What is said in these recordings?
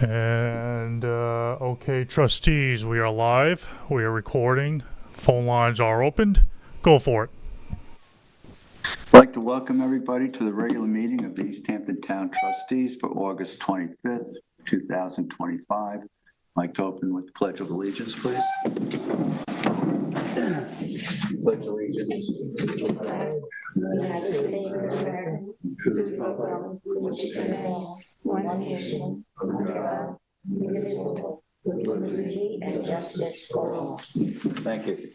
And okay, trustees, we are live. We are recording. Phone lines are opened. Go for it. I'd like to welcome everybody to the regular meeting of the East Hampton Town Trustees for August 25th, 2025. I'd like to open with the Pledge of Allegiance, please. Pledge of Allegiance to the flag of the United States of America, to the republic which stands one nation under God, indivisible, with liberty and justice for all. Thank you.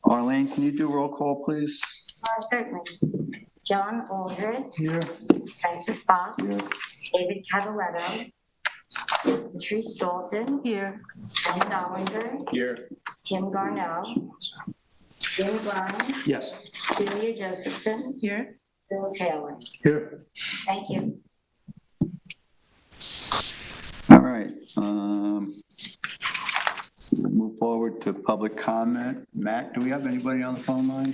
Arlene, can you do roll call, please? Certainly. John Aldred. Here. Francis Bach. Here. David Cavaletto. Patrice Dalton. Here. Ken Dollinger. Here. Tim Garnell. Jim Brown. Yes. Celia Josephson. Here. Bill Taylor. Here. Thank you. All right. We'll move forward to public comment. Matt, do we have anybody on the phone line?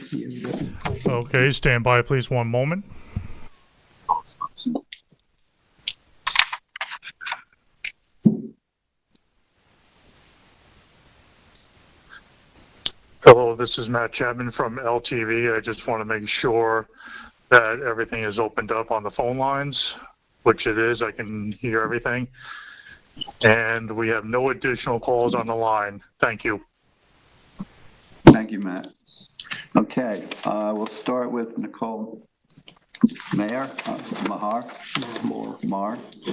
Okay, stand by, please, one moment. Hello, this is Matt Chapman from LTV. I just want to make sure that everything is opened up on the phone lines, which it is. I can hear everything. And we have no additional calls on the line. Thank you. Thank you, Matt. Okay, we'll start with Nicole Mayer, Mar.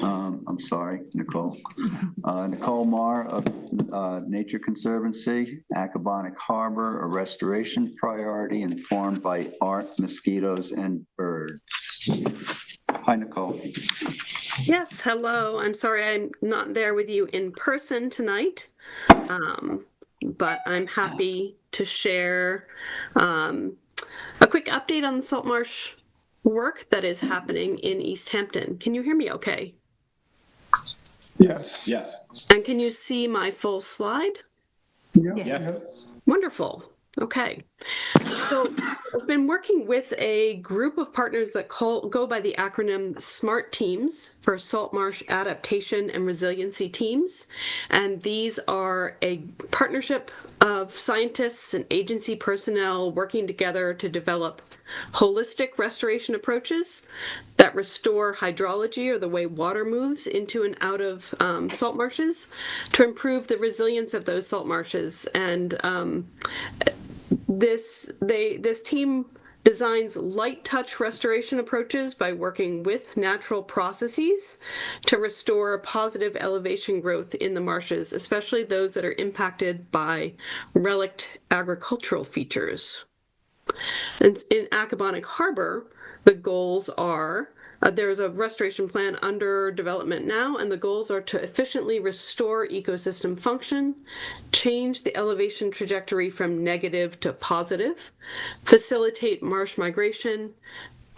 I'm sorry, Nicole. Nicole Mar of Nature Conservancy, Accabonac Harbor, a restoration priority informed by art, mosquitoes, and birds. Hi, Nicole. Yes, hello. I'm sorry I'm not there with you in person tonight, but I'm happy to share a quick update on the salt marsh work that is happening in East Hampton. Can you hear me okay? Yes. Yes. And can you see my full slide? Yeah. Yes. Wonderful. Okay. So I've been working with a group of partners that go by the acronym SMART teams for salt marsh adaptation and resiliency teams. And these are a partnership of scientists and agency personnel working together to develop holistic restoration approaches that restore hydrology, or the way water moves into and out of salt marshes, to improve the resilience of those salt marshes. And this team designs light touch restoration approaches by working with natural processes to restore positive elevation growth in the marshes, especially those that are impacted by relict agricultural features. And in Accabonac Harbor, the goals are there's a restoration plan under development now, and the goals are to efficiently restore ecosystem function, change the elevation trajectory from negative to positive, facilitate marsh migration,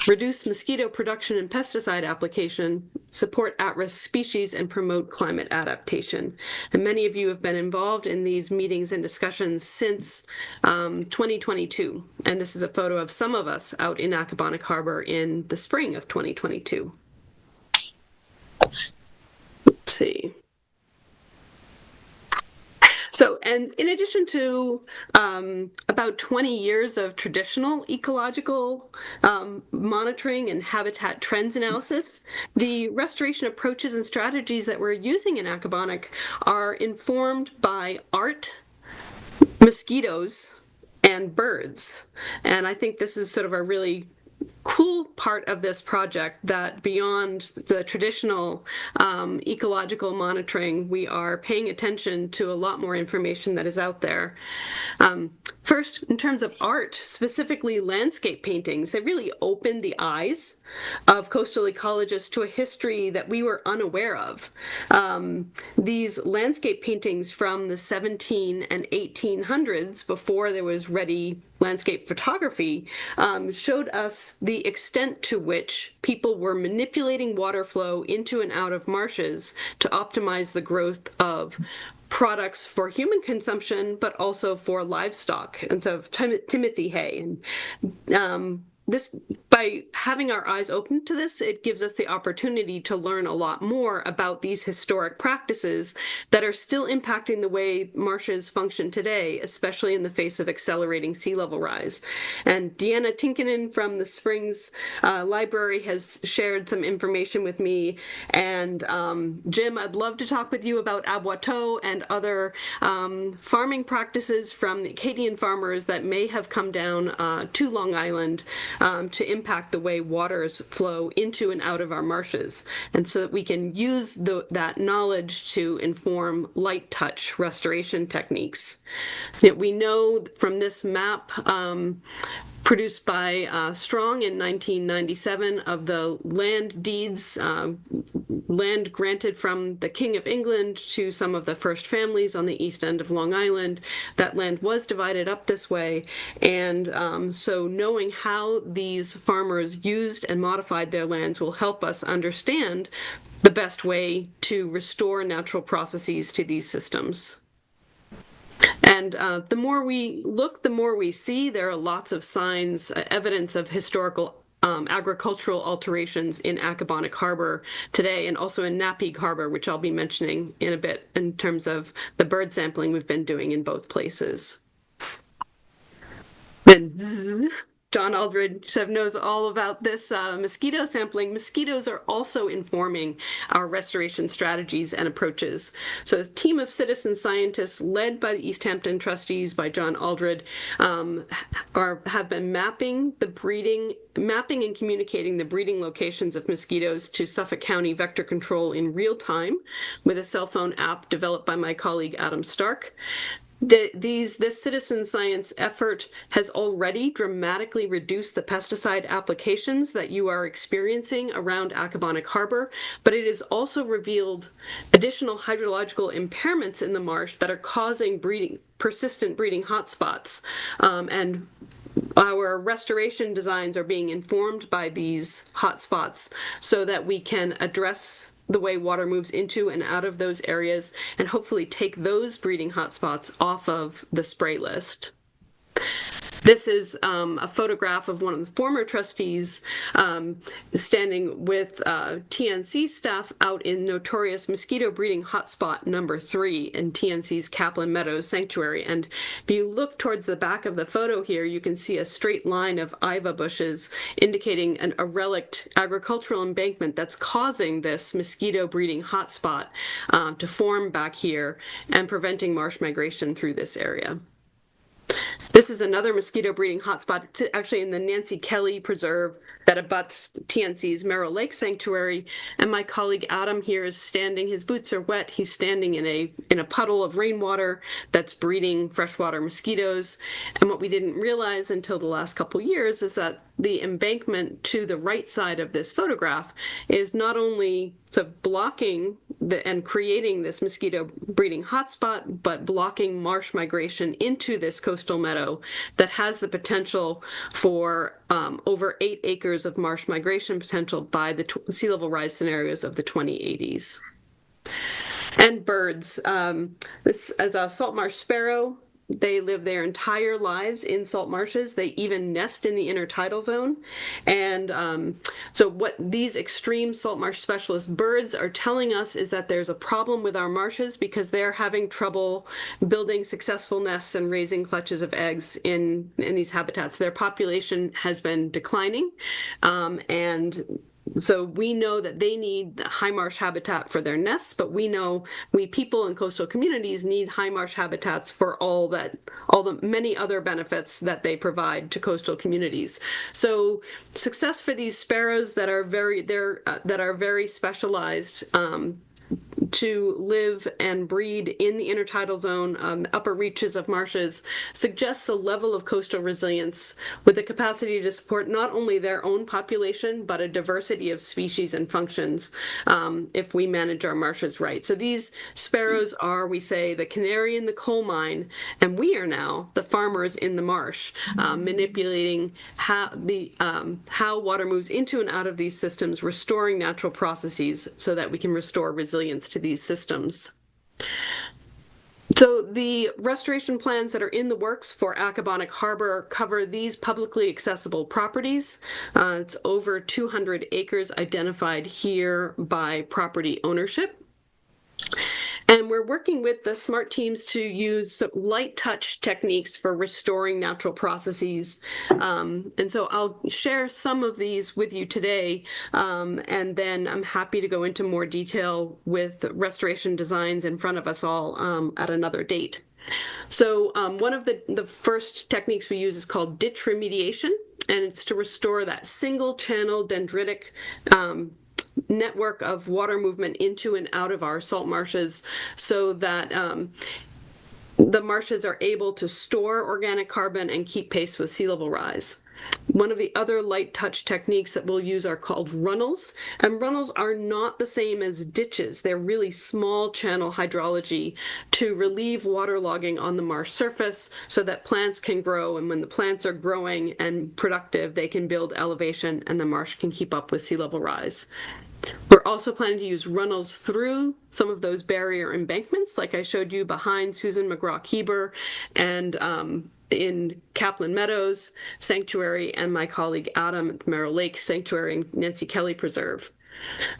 reduce mosquito production and pesticide application, support at-risk species, and promote climate adaptation. And many of you have been involved in these meetings and discussions since 2022. And this is a photo of some of us out in Accabonac Harbor in the spring of 2022. Let's see. So, and in addition to about 20 years of traditional ecological monitoring and habitat trends analysis, the restoration approaches and strategies that we're using in Accabonac are informed by art, mosquitoes, and birds. And I think this is sort of a really cool part of this project, that beyond the traditional ecological monitoring, we are paying attention to a lot more information that is out there. First, in terms of art, specifically landscape paintings, they really opened the eyes of coastal ecologists to a history that we were unaware of. These landscape paintings from the 17 and 1800s, before there was ready landscape photography, showed us the extent to which people were manipulating water flow into and out of marshes to optimize the growth of products for human consumption, but also for livestock. And so Timothy Hay. And this by having our eyes open to this, it gives us the opportunity to learn a lot more about these historic practices that are still impacting the way marshes function today, especially in the face of accelerating sea level rise. And Deanna Tinkinen from the Springs Library has shared some information with me. And Jim, I'd love to talk with you about aboiteaux and other farming practices from the Acadian farmers that may have come down to Long Island to impact the way waters flow into and out of our marshes, and so that we can use that knowledge to inform light touch restoration techniques. We know from this map produced by Strong in 1997 of the land deeds, land granted from the King of England to some of the first families on the east end of Long Island. That land was divided up this way, and so knowing how these farmers used and modified their lands will help us understand the best way to restore natural processes to these systems. And the more we look, the more we see. There are lots of signs, evidence of historical agricultural alterations in Accabonac Harbor today, and also in Napeague Harbor, which I'll be mentioning in a bit in terms of the bird sampling we've been doing in both places. And John Aldridge knows all about this mosquito sampling. Mosquitoes are also informing our restoration strategies and approaches. So a team of citizen scientists led by the East Hampton Trustees by John Aldridge have been mapping and communicating the breeding locations of mosquitoes to Suffolk County Vector Control in real time with a cell phone app developed by my colleague Adam Stark. This citizen science effort has already dramatically reduced the pesticide applications that you are experiencing around Accabonac Harbor, but it has also revealed additional hydrological impairments in the marsh that are causing persistent breeding hotspots. And our restoration designs are being informed by these hotspots so that we can address the way water moves into and out of those areas, and hopefully take those breeding hotspots off of the spray list. This is a photograph of one of the former trustees standing with TNC staff out in notorious mosquito breeding hotspot number 3 in TNC's Kaplan Meadows Sanctuary. And if you look towards the back of the photo here, you can see a straight line of iva bushes indicating a relict agricultural embankment that's causing this mosquito breeding hotspot to form back here and preventing marsh migration through this area. This is another mosquito breeding hotspot. It's actually in the Nancy Kelly Preserve that abuts TNC's Merrill Lake Sanctuary. And my colleague Adam here is standing, his boots are wet. He's standing in a puddle of rainwater that's breeding freshwater mosquitoes. And what we didn't realize until the last couple years is that the embankment to the right side of this photograph is not only blocking and creating this mosquito breeding hotspot, but blocking marsh migration into this coastal meadow that has the potential for over 8 acres of marsh migration potential by the sea level rise scenarios of the 2080s. And birds. This is a salt marsh sparrow. They live their entire lives in salt marshes. They even nest in the intertidal zone. And so what these extreme salt marsh specialist birds are telling us is that there's a problem with our marshes because they're having trouble building successful nests and raising clutches of eggs in these habitats. Their population has been declining, and so we know that they need high marsh habitat for their nests, but we know we people in coastal communities need high marsh habitats for all the many other benefits that they provide to coastal communities. So success for these sparrows that are very specialized to live and breed in the intertidal zone, the upper reaches of marshes, suggests a level of coastal resilience with the capacity to support not only their own population, but a diversity of species and functions if we manage our marshes right. So these sparrows are, we say, the canary in the coal mine, and we are now the farmers in the marsh, manipulating how water moves into and out of these systems, restoring natural processes so that we can restore resilience to these systems. So the restoration plans that are in the works for Accabonac Harbor cover these publicly accessible properties. It's over 200 acres identified here by property ownership. And we're working with the SMART teams to use light touch techniques for restoring natural processes. And so I'll share some of these with you today, and then I'm happy to go into more detail with restoration designs in front of us all at another date. So one of the first techniques we use is called ditch remediation, and it's to restore that single channel dendritic network of water movement into and out of our salt marshes so that the marshes are able to store organic carbon and keep pace with sea level rise. One of the other light touch techniques that we'll use are called runnels, and runnels are not the same as ditches. They're really small channel hydrology to relieve waterlogging on the marsh surface so that plants can grow, and when the plants are growing and productive, they can build elevation and the marsh can keep up with sea level rise. We're also planning to use runnels through some of those barrier embankments, like I showed you behind Susan McGraw-Keeber and in Kaplan Meadows Sanctuary, and my colleague Adam at the Merrill Lake Sanctuary and Nancy Kelly Preserve.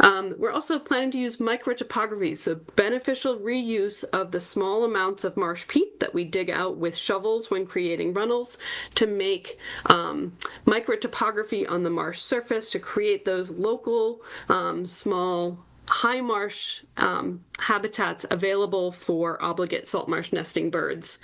We're also planning to use microtopography, so beneficial reuse of the small amounts of marsh peat that we dig out with shovels when creating runnels to make microtopography on the marsh surface to create those local small high marsh habitats available for obligate salt marsh nesting birds.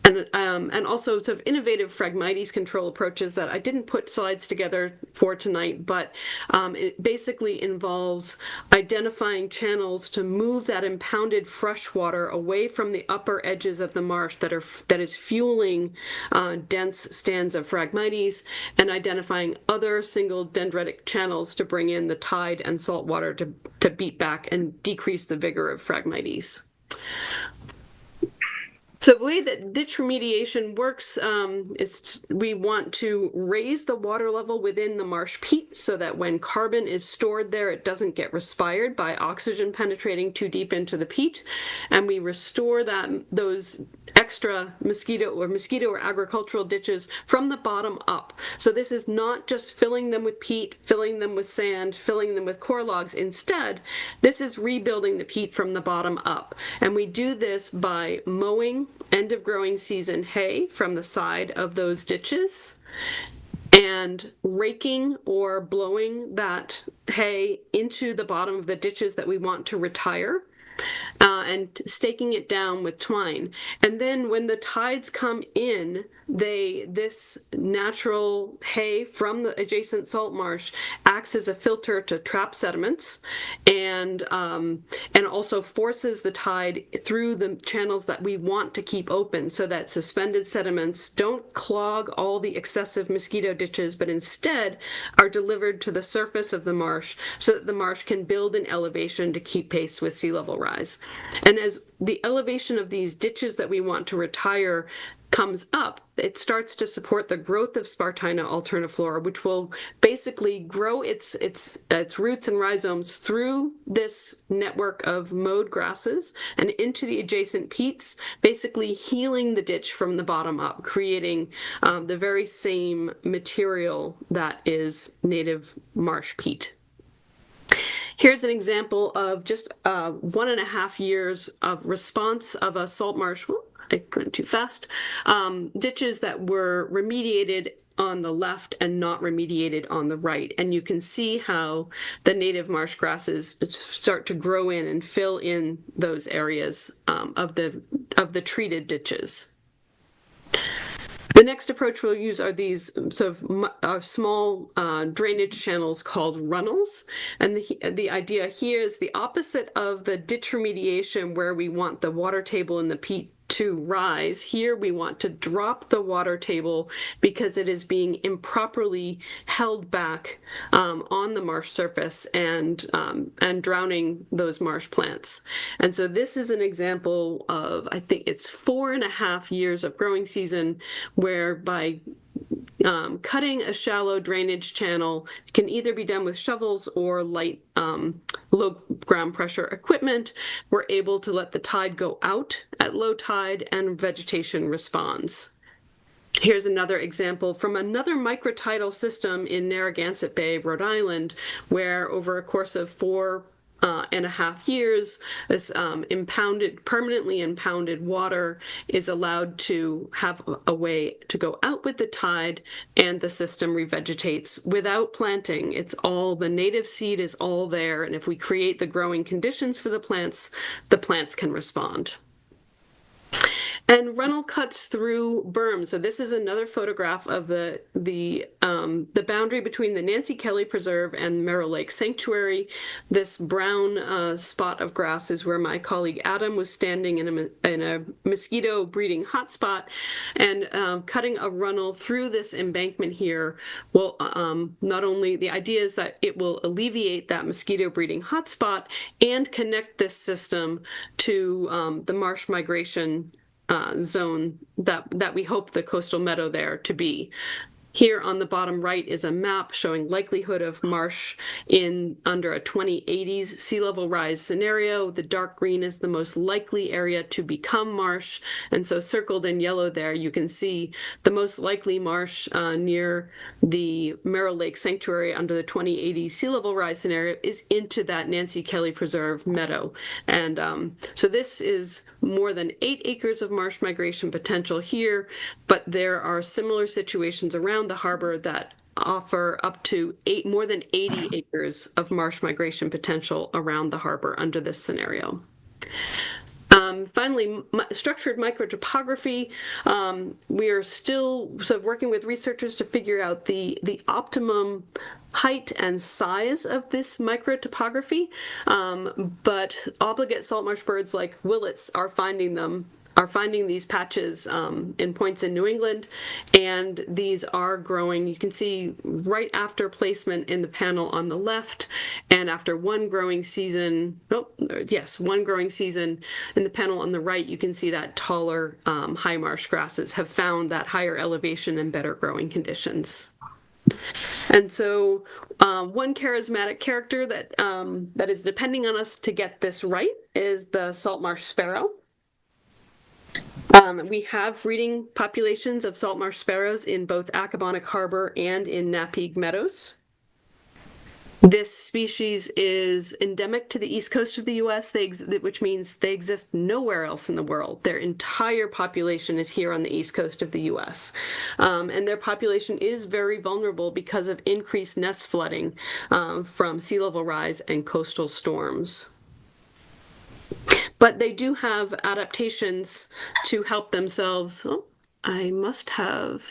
And also sort of innovative Phragmites control approaches that I didn't put slides together for tonight, but it basically involves identifying channels to move that impounded fresh water away from the upper edges of the marsh that is fueling dense stands of Phragmites, and identifying other single dendritic channels to bring in the tide and salt water to beat back and decrease the vigor of Phragmites. So the way that ditch remediation works is we want to raise the water level within the marsh peat so that when carbon is stored there, it doesn't get respired by oxygen penetrating too deep into the peat. And we restore those extra mosquito or agricultural ditches from the bottom up. So this is not just filling them with peat, filling them with sand, filling them with core logs. Instead, this is rebuilding the peat from the bottom up. And we do this by mowing end of growing season hay from the side of those ditches and raking or blowing that hay into the bottom of the ditches that we want to retire. And staking it down with twine. And then when the tides come in, this natural hay from the adjacent salt marsh acts as a filter to trap sediments and also forces the tide through the channels that we want to keep open so that suspended sediments don't clog all the excessive mosquito ditches, but instead are delivered to the surface of the marsh so that the marsh can build an elevation to keep pace with sea level rise. And as the elevation of these ditches that we want to retire comes up, it starts to support the growth of Spartina alterniflora, which will basically grow its roots and rhizomes through this network of mowed grasses and into the adjacent peats, basically healing the ditch from the bottom up, creating the very same material that is native marsh peat. Here's an example of just 1.5 years of response of a salt marsh. I went too fast. Ditches that were remediated on the left and not remediated on the right. And you can see how the native marsh grasses start to grow in and fill in those areas of the treated ditches. The next approach we'll use are these sort of small drainage channels called runnels. And the idea here is the opposite of the ditch remediation where we want the water table in the peat to rise. Here we want to drop the water table because it is being improperly held back on the marsh surface and drowning those marsh plants. And so this is an example of, I think it's 4.5 years of growing season where by cutting a shallow drainage channel can either be done with shovels or light low ground pressure equipment, we're able to let the tide go out at low tide and vegetation responds. Here's another example from another microtidal system in Narragansett Bay, Rhode Island, where over a course of 4.5 years, this permanently impounded water is allowed to have a way to go out with the tide, and the system revegetates without planting. It's all, the native seed is all there, and if we create the growing conditions for the plants can respond. And runnel cuts through berms. So this is another photograph of the boundary between the Nancy Kelly Preserve and Merrill Lake Sanctuary. This brown spot of grass is where my colleague Adam was standing in a mosquito breeding hotspot, and cutting a runnel through this embankment here will not only, the idea is that it will alleviate that mosquito breeding hotspot and connect this system to the marsh migration zone that we hope the coastal meadow there to be. Here on the bottom right is a map showing likelihood of marsh under a 2080s sea level rise scenario. The dark green is the most likely area to become marsh, and so circled in yellow there you can see the most likely marsh near the Merrill Lake Sanctuary under the 2080 sea level rise scenario is into that Nancy Kelly Preserve meadow. And so this is more than 8 acres of marsh migration potential here, but there are similar situations around the harbor that offer up to more than 80 acres of marsh migration potential around the harbor under this scenario. Finally, structured microtopography. We are still sort of working with researchers to figure out the optimum height and size of this microtopography, but obligate salt marsh birds like willets are finding these patches in points in New England, and these are growing. You can see right after placement in the panel on the left, and after one growing season in the panel on the right, you can see that taller high marsh grasses have found that higher elevation and better growing conditions. And so one charismatic character that is depending on us to get this right is the salt marsh sparrow. We have breeding populations of salt marsh sparrows in both Accabonac Harbor and in Napeague Meadows. This species is endemic to the east coast of the U.S., which means they exist nowhere else in the world. Their entire population is here on the east coast of the U.S. And their population is very vulnerable because of increased nest flooding from sea level rise and coastal storms. But they do have adaptations to help themselves. Oh, I must have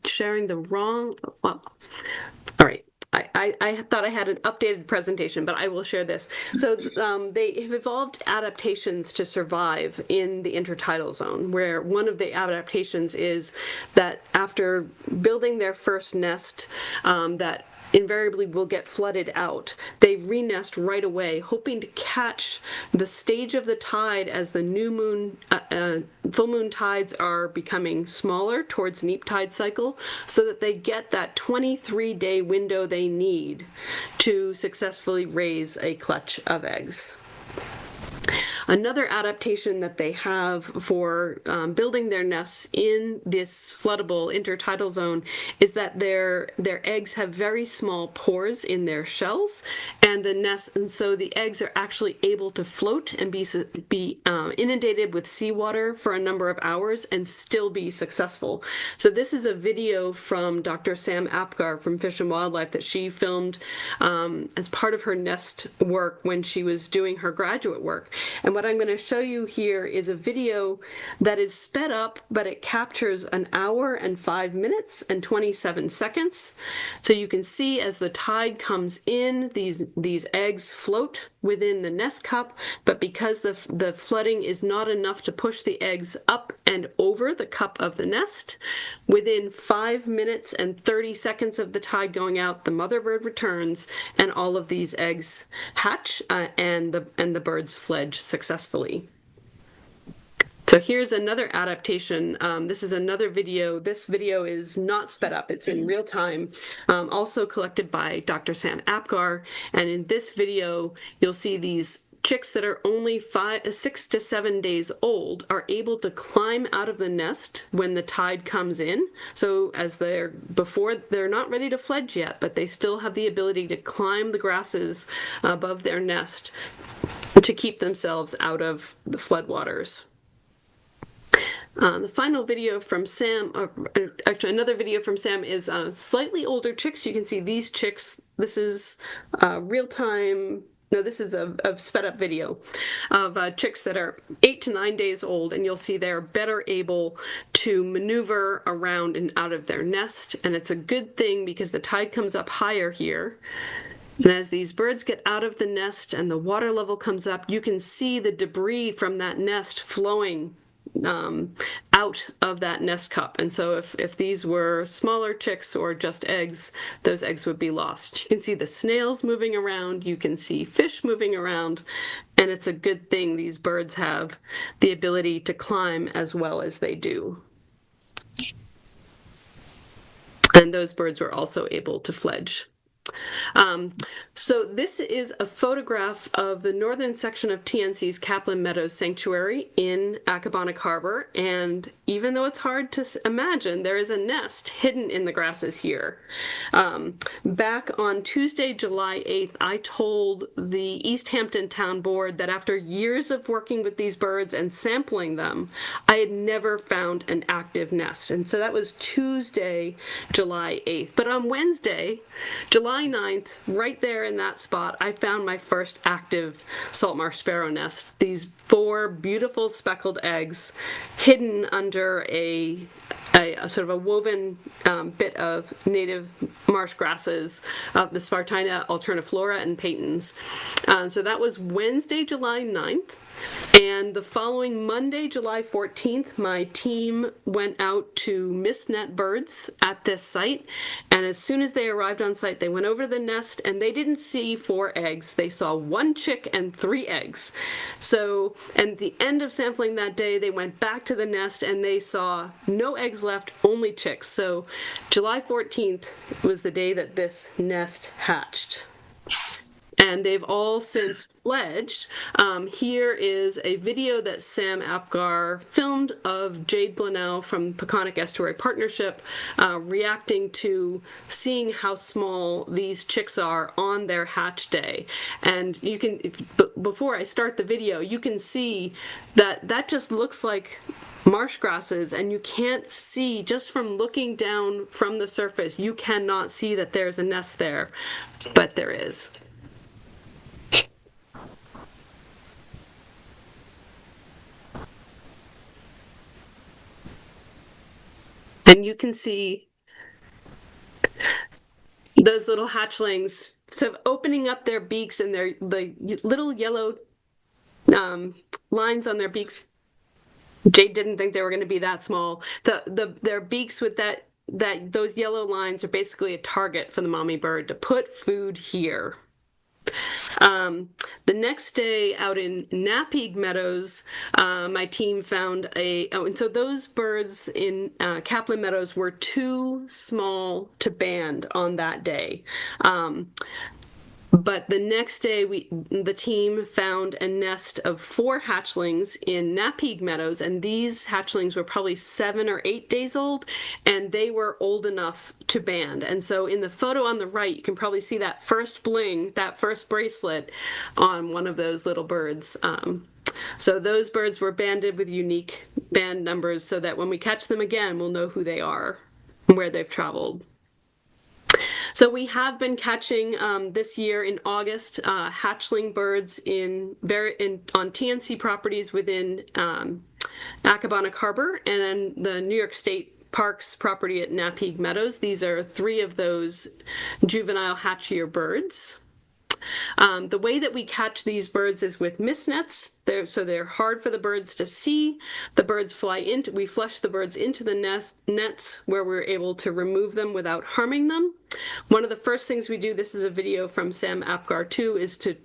sharing the wrong. Well, all right. I thought I had an updated presentation, but I will share this. So they have evolved adaptations to survive in the intertidal zone, where one of the adaptations is that after building their first nest that invariably will get flooded out, they re-nest right away, hoping to catch the stage of the tide as the new moon, full moon tides are becoming smaller towards neap tide cycle, so that they get that 23-day window they need to successfully raise a clutch of eggs. Another adaptation that they have for building their nests in this floodable intertidal zone is that their eggs have very small pores in their shells, and so the eggs are actually able to float and be inundated with seawater for a number of hours and still be successful. So this is a video from Dr. Sam Apgar from Fish and Wildlife that she filmed as part of her nest work when she was doing her graduate work. And what I'm going to show you here is a video that is sped up, but it captures an hour and 5 minutes and 27 seconds. So you can see as the tide comes in, these eggs float within the nest cup, but because the flooding is not enough to push the eggs up and over the cup of the nest, within 5 minutes and 30 seconds of the tide going out, the mother bird returns and all of these eggs hatch and the birds fledge successfully. So here's another adaptation. This is another video. This video is not sped up. It's in real time, also collected by Dr. Sam Apgar. And in this video, you'll see these chicks that are only 6 to 7 days old are able to climb out of the nest when the tide comes in. So as they're not ready to fledge yet, but they still have the ability to climb the grasses above their nest to keep themselves out of the floodwaters. The final video from Sam, actually another video from Sam, is slightly older chicks. You can see these chicks. This is real-time. No, this is a sped up video of chicks that are 8 to 9 days old, and you'll see they're better able to maneuver around and out of their nest. And it's a good thing because the tide comes up higher here. And as these birds get out of the nest and the water level comes up, you can see the debris from that nest flowing out of that nest cup. And so if these were smaller chicks or just eggs, those eggs would be lost. You can see the snails moving around, you can see fish moving around, and it's a good thing these birds have the ability to climb as well as they do. And those birds were also able to fledge. So this is a photograph of the northern section of TNC's Kaplan Meadows Sanctuary in Accabonac Harbor, and even though it's hard to imagine, there is a nest hidden in the grasses here. Back on Tuesday, July 8th, I told the East Hampton Town Board that after years of working with these birds and sampling them, I had never found an active nest. And so that was Tuesday, July 8th. But on Wednesday, July 9th, right there in that spot, I found my first active salt marsh sparrow nest. These 4 beautiful speckled eggs hidden under a sort of a woven bit of native marsh grasses, the Spartina alterniflora and patens. So that was Wednesday, July 9th. And the following Monday, July 14th, my team went out to mist net birds at this site. And as soon as they arrived on site, they went over the nest and they didn't see 4 eggs. They saw 1 chick and 3 eggs. So, and at the end of sampling that day, they went back to the nest and they saw no eggs left, only chicks. So July 14th was the day that this nest hatched. And they've all since fledged. Here is a video that Sam Apgar filmed of Jade Blanell from Peconic Estuary Partnership reacting to seeing how small these chicks are on their hatch day. And you can, before I start the video, you can see that that just looks like marsh grasses, and you can't see, just from looking down from the surface, you cannot see that there's a nest there, but there is. And you can see those little hatchlings sort of opening up their beaks, and the little yellow lines on their beaks. Jade didn't think they were going to be that small. Their beaks with those yellow lines are basically a target for the mommy bird to put food here. The next day out in Napeague Meadows, my team found and so those birds in Kaplan Meadows were too small to band on that day. But the next day, the team found a nest of 4 hatchlings in Napeague Meadows, and these hatchlings were probably 7 or 8 days old, and they were old enough to band. And so in the photo on the right, you can probably see that first bling, that first bracelet on one of those little birds. So those birds were banded with unique band numbers so that when we catch them again, we'll know who they are and where they've traveled. So we have been catching this year in August hatchling birds on TNC properties within Accabonac Harbor and the New York State Parks property at Napeague Meadows. These are 3 of those juvenile hatchier birds. The way that we catch these birds is with mist nets. So they're hard for the birds to see. The birds we flush the birds into the nets where we're able to remove them without harming them. One of the first things we do, this is a video from Sam Apgar too, is to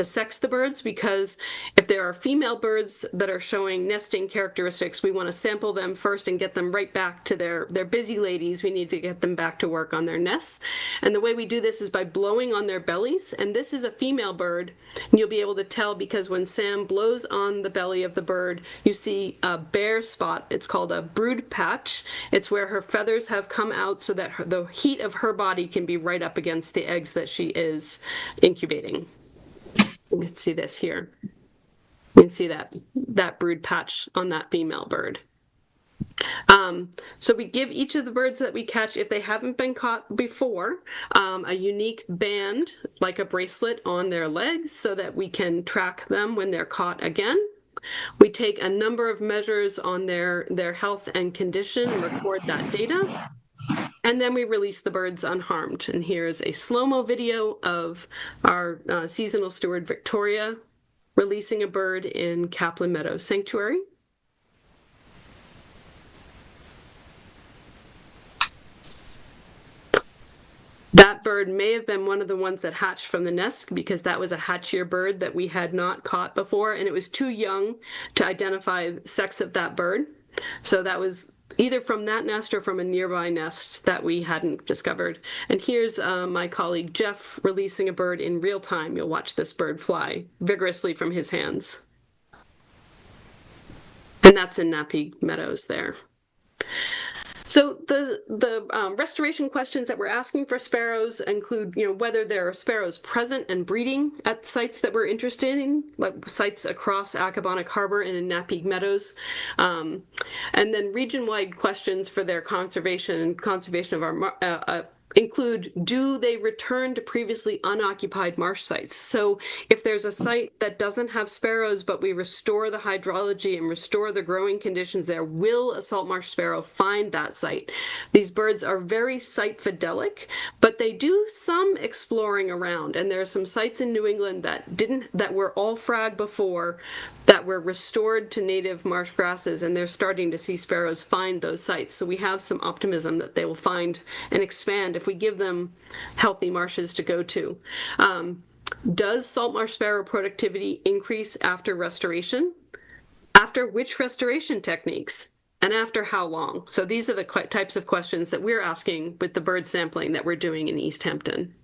sex the birds, because if there are female birds that are showing nesting characteristics, we want to sample them first and get them right back to their busy ladies. We need to get them back to work on their nests. And the way we do this is by blowing on their bellies. And this is a female bird. And you'll be able to tell because when Sam blows on the belly of the bird, you see a bare spot. It's called a brood patch. It's where her feathers have come out so that the heat of her body can be right up against the eggs that she is incubating. You can see this here. You can see that brood patch on that female bird. So we give each of the birds that we catch, if they haven't been caught before, a unique band, like a bracelet, on their legs so that we can track them when they're caught again. We take a number of measures on their health and condition and record that data. And then we release the birds unharmed. And here's a slow-mo video of our seasonal steward, Victoria, releasing a bird in Kaplan Meadows Sanctuary. That bird may have been one of the ones that hatched from the nest, because that was a hatchier bird that we had not caught before, and it was too young to identify the sex of that bird. So that was either from that nest or from a nearby nest that we hadn't discovered. And here's my colleague Jeff releasing a bird in real time. You'll watch this bird fly vigorously from his hands. And that's in Nappy Meadows there. So the restoration questions that we're asking for sparrows include, whether there are sparrows present and breeding at sites that we're interested in, like sites across Accabonac Harbor and in Nappy Meadows, and then region-wide questions for their conservation and conservation of our include, do they return to previously unoccupied marsh sites? So if there's a site that doesn't have sparrows, but we restore the hydrology and restore the growing conditions there, will a salt marsh sparrow find that site? These birds are very site fidelic, but they do some exploring around. And there are some sites in New England that were all frag before, that were restored to native marsh grasses, and they're starting to see sparrows find those sites. So we have some optimism that they will find and expand if we give them healthy marshes to go to. Does salt marsh sparrow productivity increase after restoration? After which restoration techniques? And after how long? So these are the types of questions that we're asking with the bird sampling that we're doing in East Hampton.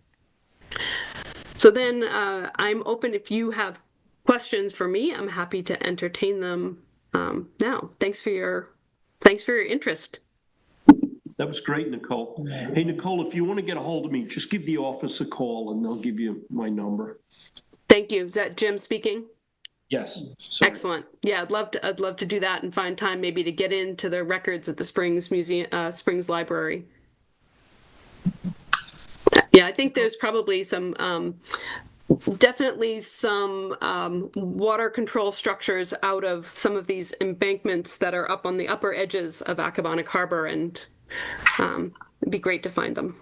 So then I'm open if you have questions for me. I'm happy to entertain them now. Thanks for your interest. That was great, Nicole. Hey, Nicole, if you want to get a hold of me, just give the office a call and they'll give you my number. Thank you. Is that Jim speaking? Yes. Sorry. Excellent. Yeah, I'd love to do that and find time maybe to get into the records at the Springs Museum, Springs Library. Yeah, I think there's probably some definitely some water control structures out of some of these embankments that are up on the upper edges of Accabonac Harbor, and it'd be great to find them.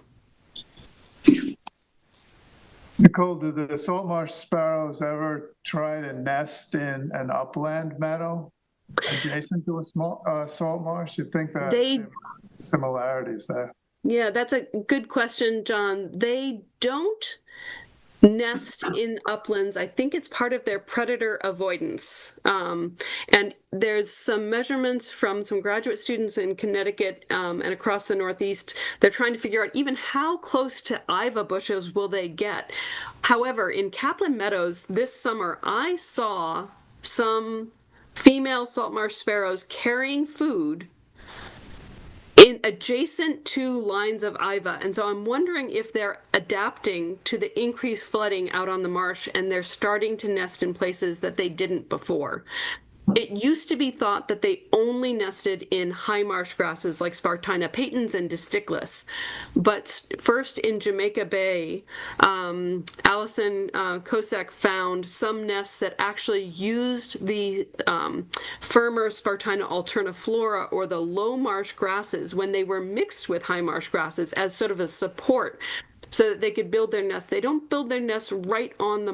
Nicole, do the salt marsh sparrows ever try to nest in an upland meadow adjacent to a small salt marsh? You think that there are similarities there? Yeah, that's a good question, John. They don't nest in uplands. I think it's part of their predator avoidance. And there's some measurements from some graduate students in Connecticut and across the Northeast. They're trying to figure out even how close to Iva bushes will they get. However, in Kaplan Meadows this summer, I saw some female salt marsh sparrows carrying food adjacent to lines of Iva. And so I'm wondering if they're adapting to the increased flooding out on the marsh and they're starting to nest in places that they didn't before. It used to be thought that they only nested in high marsh grasses like Spartina patens and Disticlus. But first in Jamaica Bay, Alison Kosek found some nests that actually used the firmer Spartina alterniflora, or the low marsh grasses, when they were mixed with high marsh grasses as sort of a support. so that they could build their nest. They don't build their nest right on the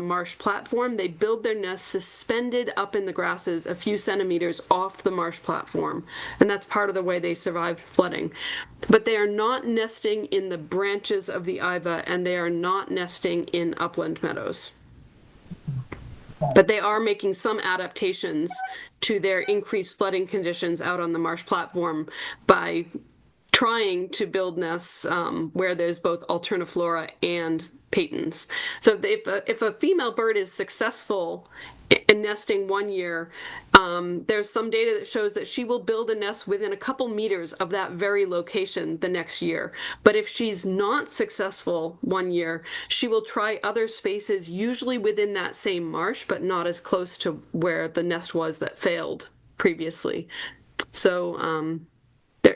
marsh platform. They build their nest suspended up in the grasses a few centimeters off the marsh platform, and that's part of the way they survive flooding. But they are not nesting in the branches of the Iva, and they are not nesting in upland meadows. But they are making some adaptations to their increased flooding conditions out on the marsh platform by trying to build nests where there's both alterniflora and patons. So if a female bird is successful in nesting 1 year, there's some data that shows that she will build a nest within a couple meters of that very location the next year. But if she's not successful 1 year, she will try other spaces, usually within that same marsh, but not as close to where the nest was that failed previously. So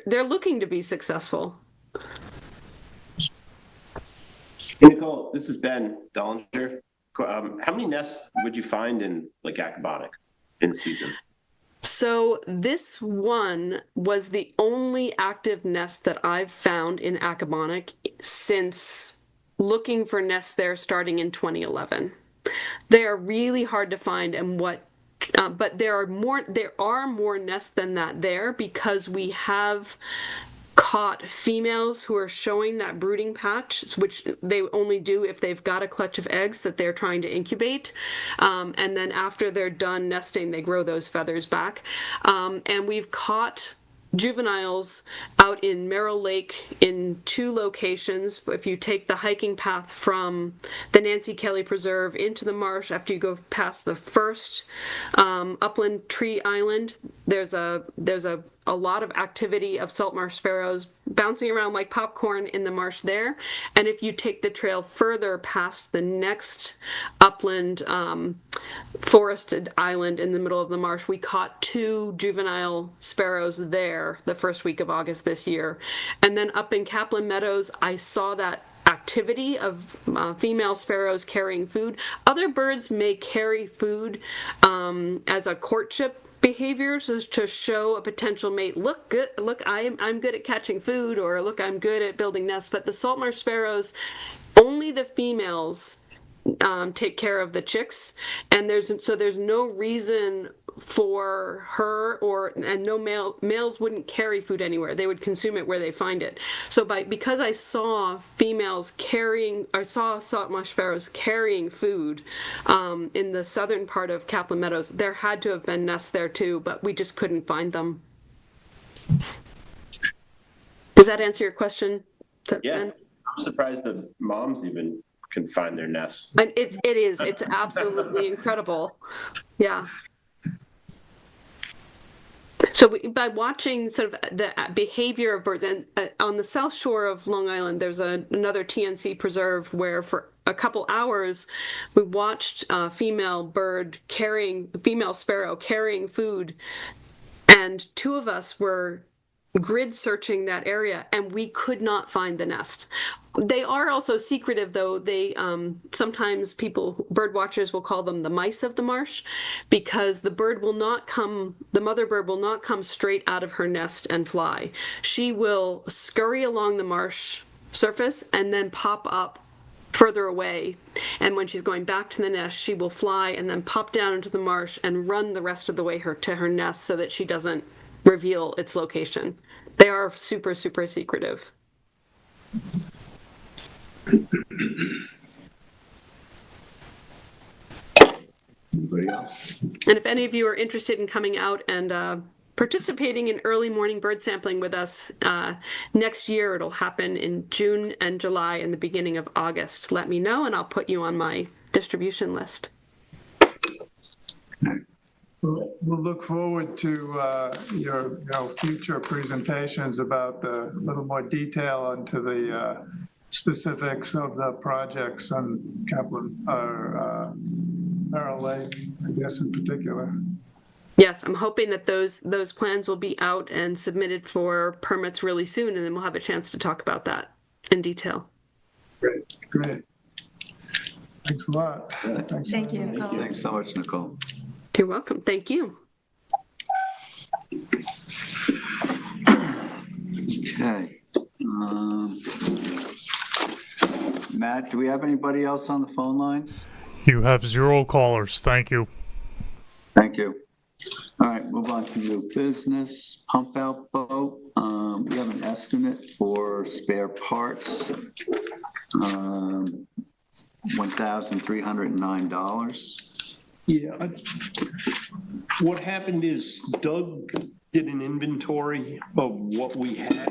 they're looking to be successful. Hey, Nicole, this is Ben Dollinger. How many nests would you find in like Accabonac in season? So this one was the only active nest that I've found in Accabonac since looking for nests there starting in 2011. They are really hard to find, and but there are more nests than that there, because we have caught females who are showing that brooding patch, which they only do if they've got a clutch of eggs that they're trying to incubate. And then after they're done nesting, they grow those feathers back. And we've caught juveniles out in Merrill Lake in 2 locations. If you take the hiking path from the Nancy Kelly Preserve into the marsh, after you go past the first upland tree island, there's a lot of activity of salt marsh sparrows bouncing around like popcorn in the marsh there. And if you take the trail further past the next upland forested island in the middle of the marsh, we caught 2 juvenile sparrows there the first week of August this year. And then up in Kaplan Meadows, I saw that activity of female sparrows carrying food. Other birds may carry food as a courtship behavior, so to show a potential mate, look, I'm good at catching food, or look, I'm good at building nests. But the salt marsh sparrows, only the females take care of the chicks, and there's no reason for her and no males wouldn't carry food anywhere. They would consume it where they find it. So because I saw salt marsh sparrows carrying food in the southern part of Kaplan Meadows, there had to have been nests there too, but we just couldn't find them. Does that answer your question? Yeah, Ben? I'm surprised the moms even can find their nests. And it's absolutely incredible. Yeah. So by watching sort of the behavior of birds, and on the south shore of Long Island, there's another TNC preserve where for a couple hours we watched a female sparrow carrying food, and 2 of us were grid searching that area, and we could not find the nest. They are also secretive, though. They sometimes bird watchers will call them the mice of the marsh, because the mother bird will not come straight out of her nest and fly. She will scurry along the marsh surface and then pop up further away, and when she's going back to the nest, she will fly and then pop down into the marsh and run the rest of the way to her nest so that she doesn't reveal its location. They are super, super secretive. Anybody else? And if any of you are interested in coming out and participating in early morning bird sampling with us next year, it'll happen in June and July and the beginning of August. Let me know and I'll put you on my distribution list. We'll look forward to your future presentations about the little more detail into the specifics of the projects on Kaplan or Merrill Lake, I guess, in particular. Yes, I'm hoping that those plans will be out and submitted for permits really soon, and then we'll have a chance to talk about that in detail. Great. Thanks a lot. Yeah. Thank you, Nicole. Thanks so much, Nicole. You're welcome. Thank you. Okay. Matt, do we have anybody else on the phone lines? You have 0 callers. Thank you. Thank you. All right, move on to new business, pump out boat. We have an estimate for spare parts, $1,309. Yeah. What happened is Doug did an inventory of what we had.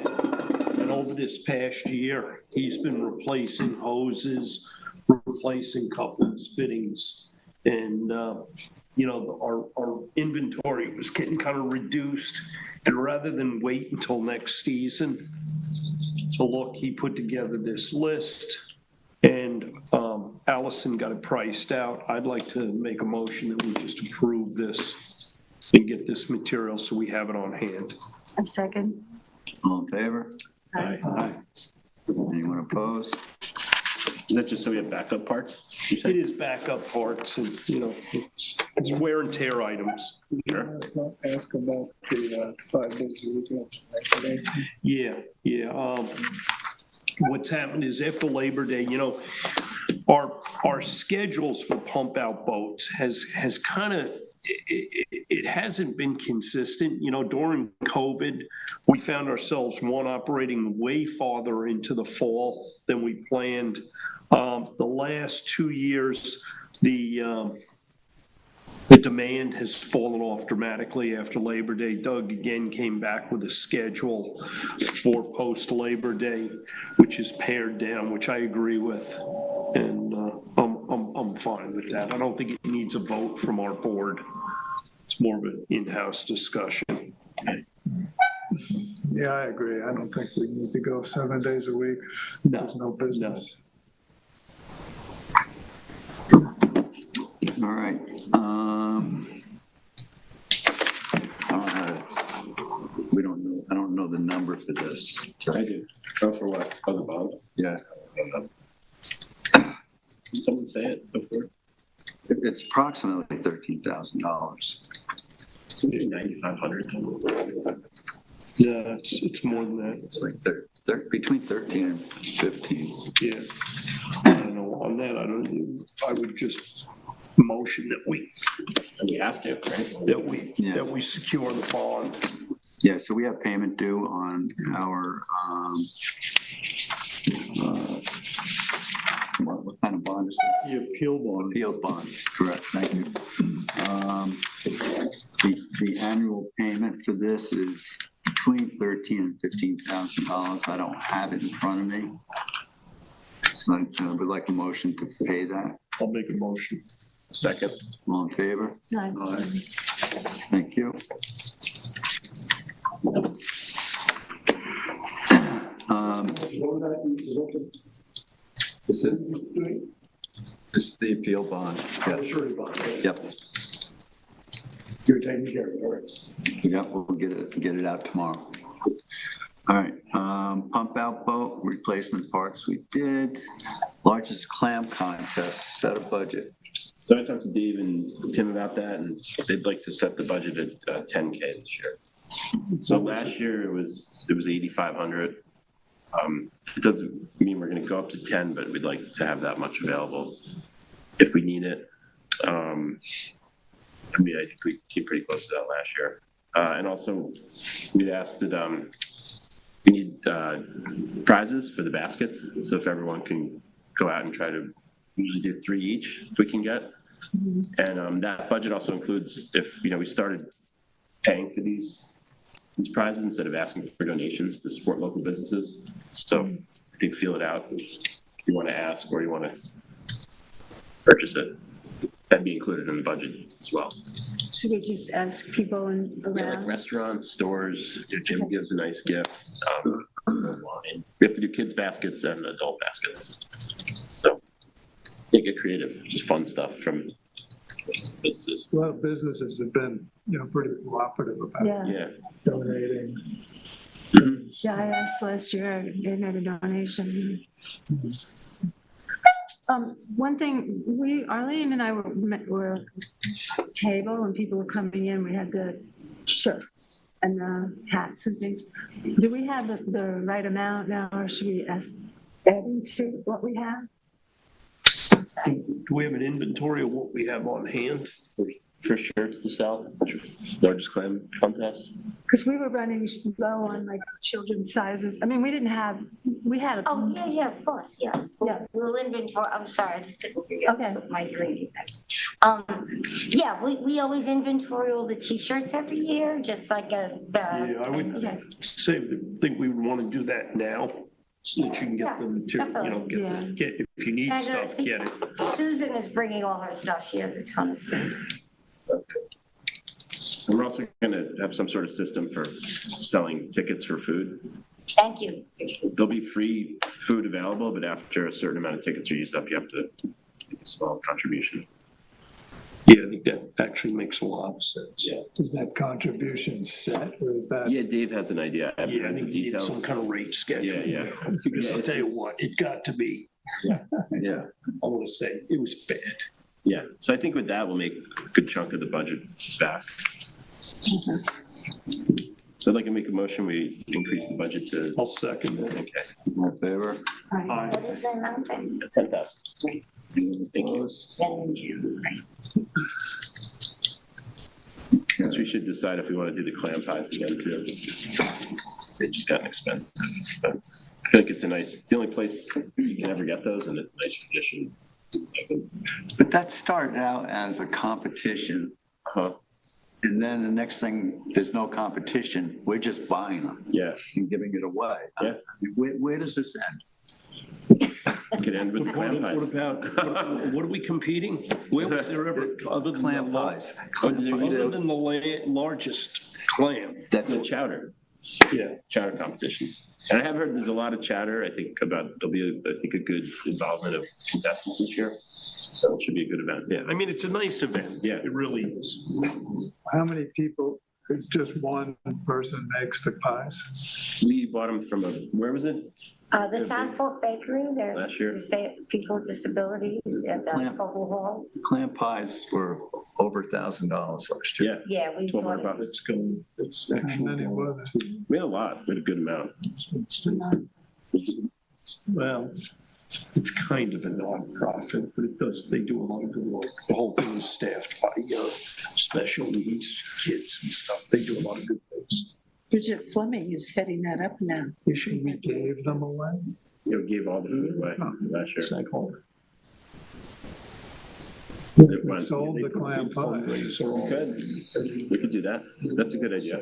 And over this past year, he's been replacing hoses, replacing couplings, fittings. And, our inventory was getting kind of reduced. And rather than wait until next season to look, he put together this list. And Allison got it priced out. I'd like to make a motion that we just approve this and get this material so we have it on hand. I'm second. All in favor? Aye. Anyone opposed? Is that just so we have backup parts? You It said? is backup parts and, it's wear and tear items. Sure. Ask about the 5 days a week. Yeah. What's happened is after Labor Day, our schedules for pump out boats has kind of, it hasn't been consistent. During COVID, we found ourselves operating way farther into the fall than we planned. The last 2 years, the demand has fallen off dramatically after Labor Day. Doug again came back with a schedule for post-Labor Day, which is pared down, which I agree with. And I'm fine with that. I don't think it needs a vote from our board. It's more of an in-house discussion. Yeah, I agree. I don't think we need to go 7 days a week. No, There's no business. All right. I don't know the number for this. I do. Oh, for what? Oh, the bond? Yeah, Did someone say it before? it's approximately $13,000. Something 9,500. Yeah, it's more than that. It's like between 13 and 15. Yeah. I don't know. On that, I would just motion that we We have to, right? that we secure the bond. Yeah, so we have payment due on our, what kind of bond is it? The appeal bond. Appeals bond, correct, thank you. The annual payment for this is between $13,000 and $15,000. I don't have it in front of me. So I would like a motion to pay that. I'll make a motion. Second. All in favor? No. Thank you. This is the appeal bond. Yeah. Surety bond. Yep. You're taking care of it, all right. Yep, we'll get it out tomorrow. All right, pump out boat replacement parts we did. Largest clam contest, set a budget. So I talked to Dave and Tim about that, and they'd like to set the budget at 10K this year. So last year it was 8,500. It doesn't mean we're going to go up to 10, but we'd like to have that much available if we need it. I think we came pretty close to that last year. And also, we'd asked that we need prizes for the baskets. So if everyone can go out and try to usually do 3 each, if we can get. And that budget also includes if we started paying for these prizes instead of asking for donations to support local businesses. So I think feel it out if you want to ask or you want to purchase it. That'd be included in the budget as well. Should we just ask people in Yeah, like around? restaurants, stores. Jim gives a nice gift. Wine. We have to do kids baskets and adult baskets. So get creative, just fun stuff from businesses. A lot of businesses have been, pretty cooperative about Yeah, Yeah. donating. yeah, I asked last year, they made a donation. One thing, Arlene and I were at table and people were coming in, we had the shirts and the hats and things. Do we have the right amount now, or should we add to what we have? sorry. Do we have an inventory of what we have on hand? For shirts to sell, largest clam contest. Because we were running low on like children's sizes. I mean, we had a. Oh, yeah, of course, yeah. Yeah. We'll inventory, I'm sorry, I just didn't hear you. Okay. With my reading. Yeah, we always inventory all the T-shirts every year, just like a. Yeah, I would think we would want to do that now, so that you can get the material, get, if you need And I stuff, think get it. Susan is bringing all her stuff, she has a ton of stuff. And we're also gonna have some sort of system for selling tickets for food. Thank you. There'll be free food available, but after a certain amount of tickets are used up, you have to make a small contribution. Yeah, I think that actually makes a lot of sense. Yeah. Is that contribution set or is that? Yeah, Dave has an idea. I haven't Yeah, I heard the think you need some details. kind of rate schedule. Yeah. Because I'll tell you what, it got to be, Yeah. I want to say, it was bad. Yeah, so I think with that, we'll make a good chunk of the budget back. So I'd like to make a motion, we increase the budget to, I'll second that. okay, All in favor? What is the amount then? 10,000. Thank you. So we should decide if we want to do the clam pies again too. They've just gotten expensive, but I feel like it's the only place you can ever get those, and it's a nice tradition. But that started out as a competition. Uh-huh. And then the next thing, there's no competition. We're just buying them Yeah, and giving it away. Yeah. I mean, where does this end? could end with the clam What pies. about, what are we competing? Where was there ever, other than Clam the, pies. other than the largest clam? That's The chowder competition. And I have heard there's a lot of chatter, I think, about, there'll be, a good involvement of contestants this year. So it should be a good event. Yeah, I mean, it's a nice event. Yeah. It really is. How many people, it's just one person makes the pies? We bought them from where was it? The South Fork Bakery, they're, Last year. to say, people with disabilities at the Clam. Scoville Hall. Clam pies were over $1,000 last year. Yeah, Yeah, we 1,200 bought it. bucks. It's going, it's How actually. many were there? We had a lot, we had a good amount. Well, it's kind of a nonprofit, but they do a lot of good work. The whole thing is staffed by special needs kids and stuff. They do a lot of good things. Bridget Fleming is heading that up now. We gave them away? Gave all the food away last year. Cycle. We sold the clam pies. We could do that. That's a good idea.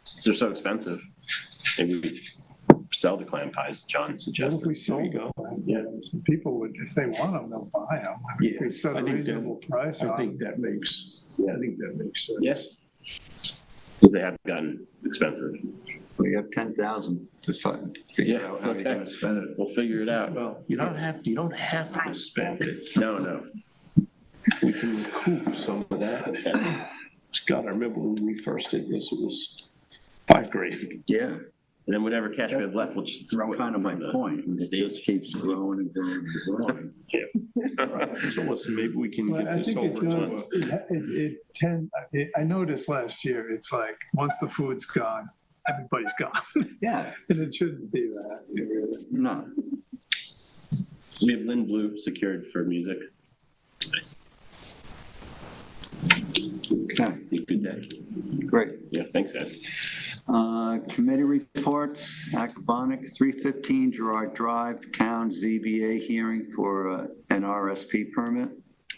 Since they're so expensive, maybe we sell the clam pies, John What if suggested. we sold them? Yeah. Some people would, if they want them, they'll buy them. Yeah, We set a I think reasonable price I on think them. that makes sense. Yes. Because they have gotten expensive. We have 10,000 to figure out how you're gonna spend it. We'll figure it out. Well, you don't have to spend it. No. We can recoup some of that. God, I remember when we first did this, it was $5,000. Yeah, And then whatever cash we have left, we'll just throw it kind of my from the point. It stage. just keeps growing and growing and growing. So listen, maybe we can Well, get I this think over it to. does, I noticed last year, it's like, once the food's gone, everybody's gone. Yeah, And it shouldn't be that. no. We have Lynn Blue secured for music. Nice. Okay, Be a good day. great. Yeah, thanks, guys. Committee reports, Acabonic, 315 Gerard Drive, Town ZBA hearing for an RSP permit.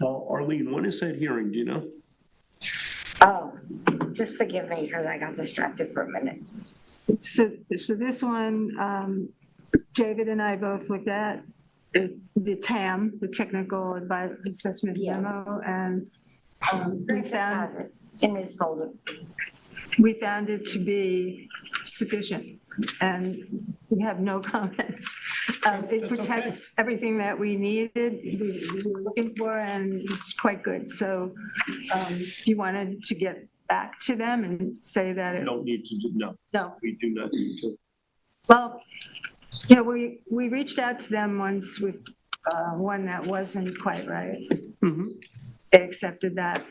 Arlene, when is that hearing? Do you know? Oh, just forgive me because I got distracted for a minute. So this one, David and I both looked at the TAM, the Technical Advice Assessment Yeah. Memo, and we Griffiths has found it in his folder. it to be sufficient, and we have no comments. It That's protects everything that we needed, we were looking for, and it's quite good. So if you wanted to get back to them and say that We it, don't need to do, no, no, we do not need to. well, we reached out to them once with one that wasn't quite right. Mhm. They accepted that.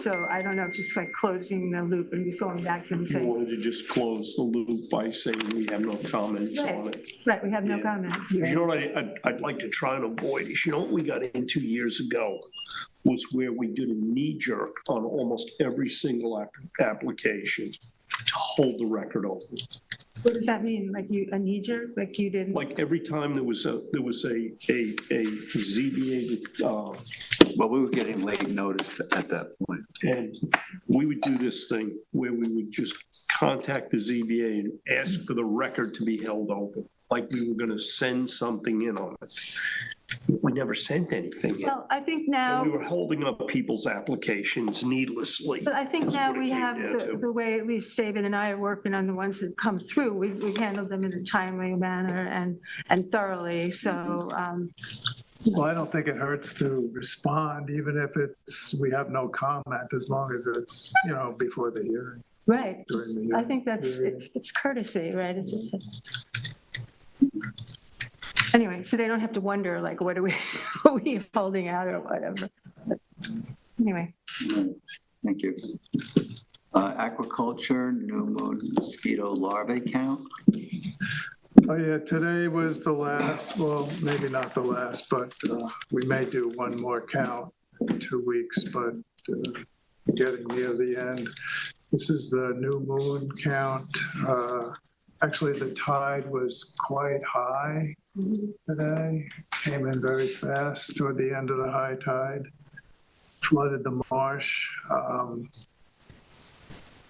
So I don't know, just like closing the loop and just going back to them and You saying, wanted to just close the loop by saying we have no comments on it. right, we have no Yeah. comments. You know what I'd like to try and avoid is, you know what we got into years ago was where we did a knee jerk on almost every single application to hold the record open. What does that mean? Like a knee jerk, like you didn't? Like every time there was a ZBA, Well, we were getting late notice at that point. and we would do this thing where we would just contact the ZBA and ask for the record to be held open, like we were gonna send something in on it. We never sent anything in. Well, I think And now, we were holding up people's applications needlessly. but I think That's now what it we came have down to. the way at least David and I are working on the ones that come through. We've handled them in a timely manner and thoroughly. So, Well, I don't think it hurts to respond, even if we have no comment, as long as it's, before the hearing. right. During the I think that's, hearing. it's courtesy, right? It's just. Anyway, so they don't have to wonder, like, what are we holding out or whatever. But anyway, Thank you. Aquaculture, new moon mosquito larvae count. Oh, yeah, today was the last, well, maybe not the last, but we may do one more count in 2 weeks, but getting near the end. This is the new moon count. Actually, the tide was quite high today, came in very fast toward the end of the high tide, flooded the marsh.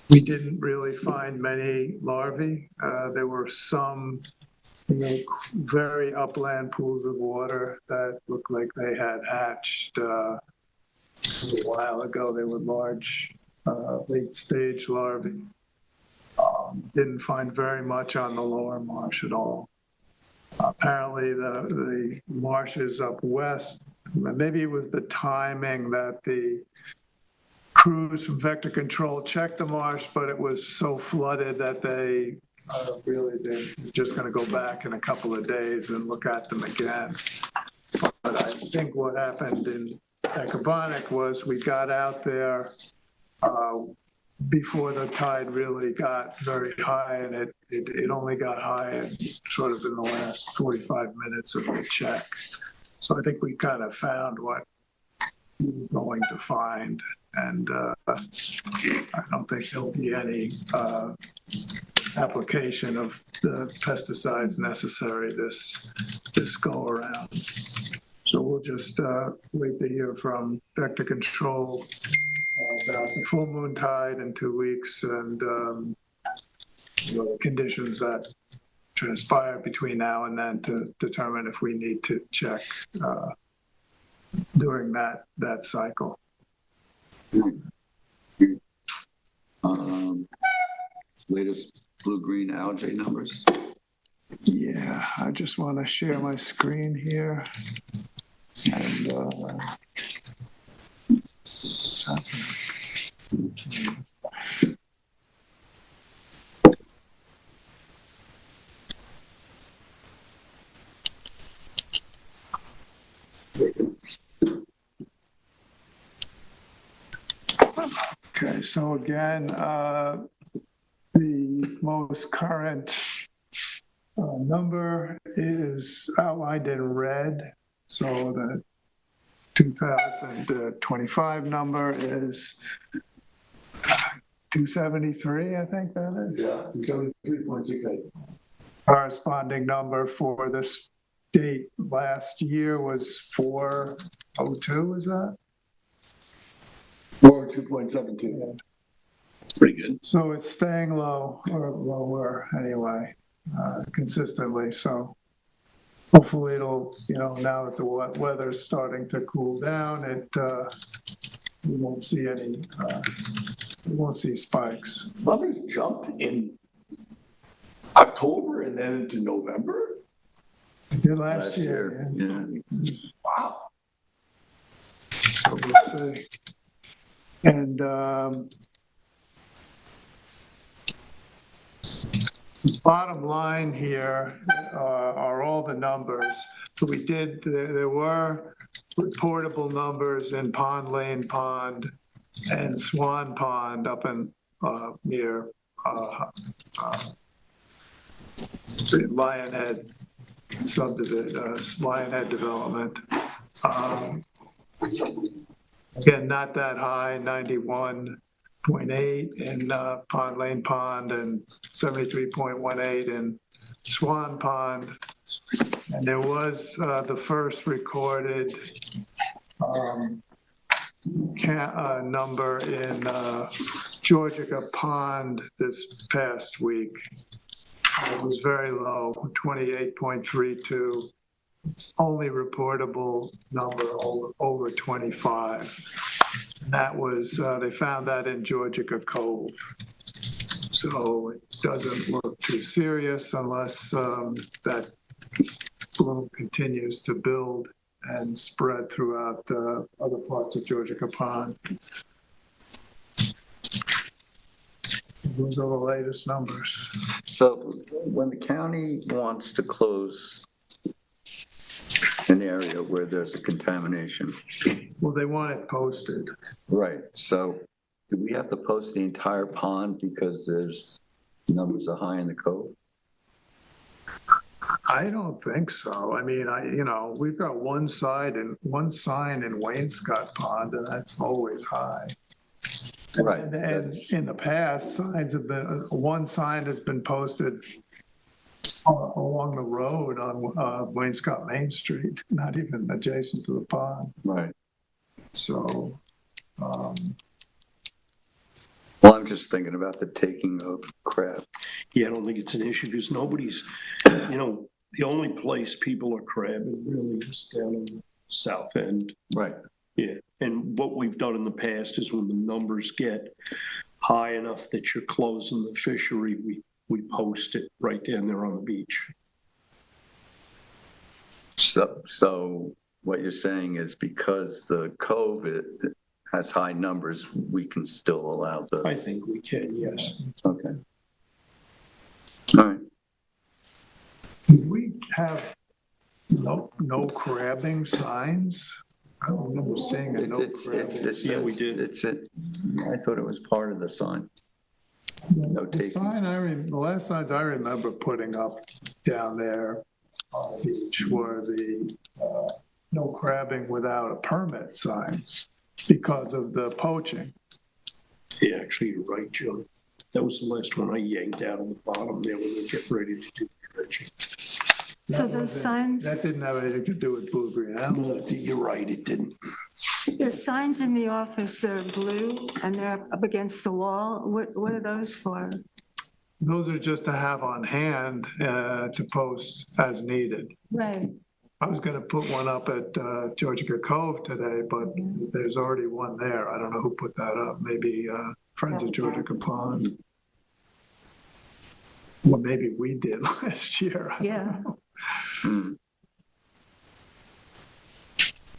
We didn't really find many larvae. There were some very upland pools of water that looked like they had hatched a while ago. They were large, late-stage larvae. Didn't find very much on the lower marsh at all. Apparently, the marshes up west, maybe it was the timing that the crews from Vector Control checked the marsh, but it was so flooded that they're just going to go back in a couple of days and look at them again. But I think what happened in Ecobonic was we got out there before the tide really got very high, and it only got high sort of in the last 45 minutes of the check. So I think we kind of found what we were going to find, and I don't think there'll be any application of the pesticides necessary this go around. So we'll just wait to hear from Vector Control about the full moon tide in 2 weeks and the conditions that transpire between now and then to determine if we need to check during that cycle. Latest blue-green algae numbers. Yeah, I just want to share my screen here. And okay, so again, the most current number is outlined in red. So the 2025 number is 273, I think that is. Yeah, 73.68. Corresponding number for this date last year was 402, is that? Or 2.72. Pretty good. So it's staying low, or lower anyway, consistently. So hopefully it'll, now that the weather's starting to cool down, we won't see we won't see spikes. Numbers jumped in October and then into November? It did last year. Yeah. Wow. So we'll see. And bottom line here are all the numbers. So there were reportable numbers in Pond Lane Pond and Swan Pond up in, near, the Lionhead subdivision, Lionhead development. Again, not that high, 91.8 in Pond Lane Pond and 73.18 in Swan Pond. And there was the first recorded number in Georgica Pond this past week. It was very low, 28.32. It's only reportable number over 25. And that was, they found that in Georgica Cove. So it doesn't look too serious unless that bloom continues to build and spread throughout other parts of Georgica Pond. Those are the latest numbers. So when the county wants to close an area where there's a contamination. Well, they want it posted. Right, so do we have to post the entire pond because there's numbers are high in the cove? I don't think so. I mean, we've got one sign in Wainscott Pond, and that's always high. Right. And in the past, one sign has been posted along the road on Wainscott Main Street, not even adjacent to the pond. Right. So, Well, I'm just thinking about the taking of crab. Yeah, I don't think it's an issue because nobody's, the only place people are crabbing really is down in the south end. Right. Yeah, and what we've done in the past is when the numbers get high enough that you're closing the fishery, we post it right down there on the beach. So what you're saying is because the cove has high numbers, we can still allow I think we can, yes. Okay. All right. we have no crabbing signs. I don't remember seeing a no crabbing. Yeah, we did. I thought it was part of the sign. No The taking. sign the last signs I remember putting up down there on the beach were the no crabbing without a permit signs because of the poaching. Yeah, actually, you're right, Joe. That was the last one I yanked out on the bottom there when we get ready to do the dredging. So those signs, That didn't have anything to do with Blue Green Apple. No, you're right, it didn't. the signs in the office, they're blue and they're up against the wall. What are those for? Those are just to have on hand to post as needed. Right. I was going to put one up at Georgica Cove today, but there's already one there. I don't know who put that up. Maybe Friends of Georgica Pond. Well, maybe we did last year. I don't Yeah. know. Hmm.